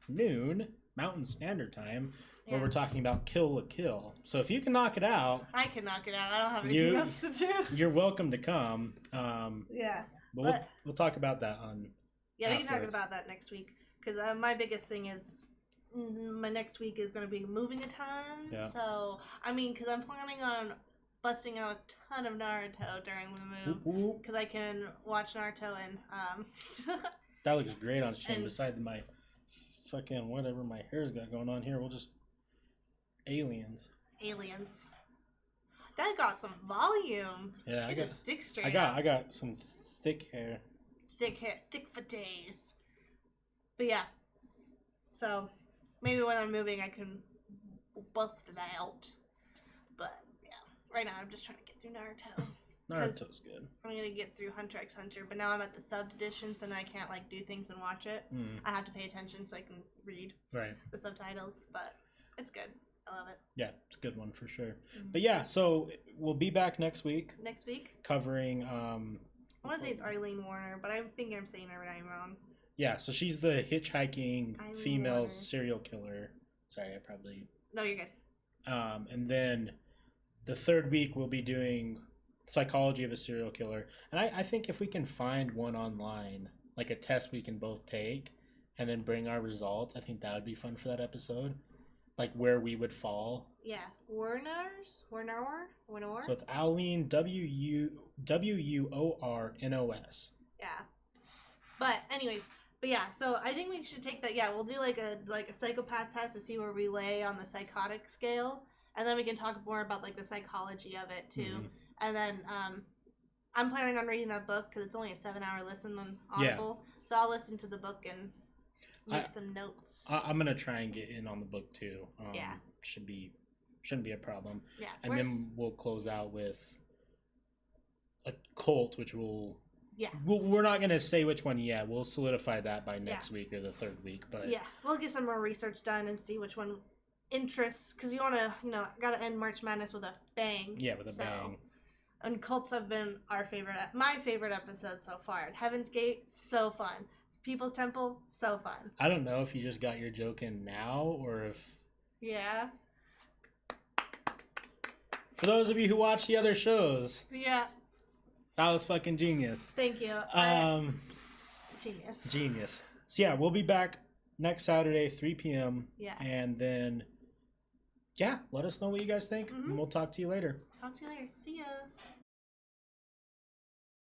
noon Mountain Standard Time, where we're talking about Kill la Kill. So if you can knock it out, I can knock it out. I don't have anything else to do. You're welcome to come. But we'll talk about that on. Yeah, we can talk about that next week, because my biggest thing is my next week is going to be moving a ton. Yeah. So because I'm planning on busting out a ton of Naruto during the move, because I can watch Naruto and that looks great on stream. Besides my fucking whatever my hair's got going on here, we'll just aliens. That got some volume. Yeah, it just sticks straight. I got some thick hair. Thick for days. But yeah, so maybe when I'm moving I can bust it out. But yeah, right now I'm just trying to get through Naruto. Naruto's good. I'm gonna get through Hunter x Hunter, but now I'm at the subbed edition, so now I can't do things and watch it. I have to pay attention so I can read the subtitles, but it's good. I love it. Yeah, it's a good one for sure. But yeah, so we'll be back next week. Covering I want to say it's Arlene Warner, but I'm thinking I'm saying her name wrong. Yeah, so she's the hitchhiking female serial killer. Sorry, I probably... No, you're good. And then the third week we'll be doing Psychology of a Serial Killer. And I think if we can find one online, like a test we can both take, and then bring our results, I think that would be fun for that episode. Like where we would fall. Yeah. Werner? So it's Aline, Wuornos. Yeah. But anyways, so I think we should take that. Yeah, we'll do like a psychopath test to see where we lay on the psychotic scale, and then we can talk more about the psychology of it too. And then I'm planning on reading that book, because it's only a 7-hour listen on Audible. So I'll listen to the book and make some notes. I'm gonna try and get in on the book too. Yeah. Shouldn't be a problem. Yeah. And then we'll close out with a cult, which we're not gonna say which one yet. We'll solidify that by next week or the third week. But yeah, we'll get some more research done and see which one interests, because you want to, gotta end March Madness with a bang. Yeah, with a bang. And cults have been my favorite episode so far. Heaven's Gate, so fun. People's Temple, so fun. I don't know if you just got your joke in now or if. Yeah. For those of you who watch the other shows. Yeah. That was fucking genius. Thank you. Genius. Genius. So yeah, we'll be back next Saturday, 3 p.m. Yeah. And then, let us know what you guys think. And we'll talk to you later. Talk to you later. See ya.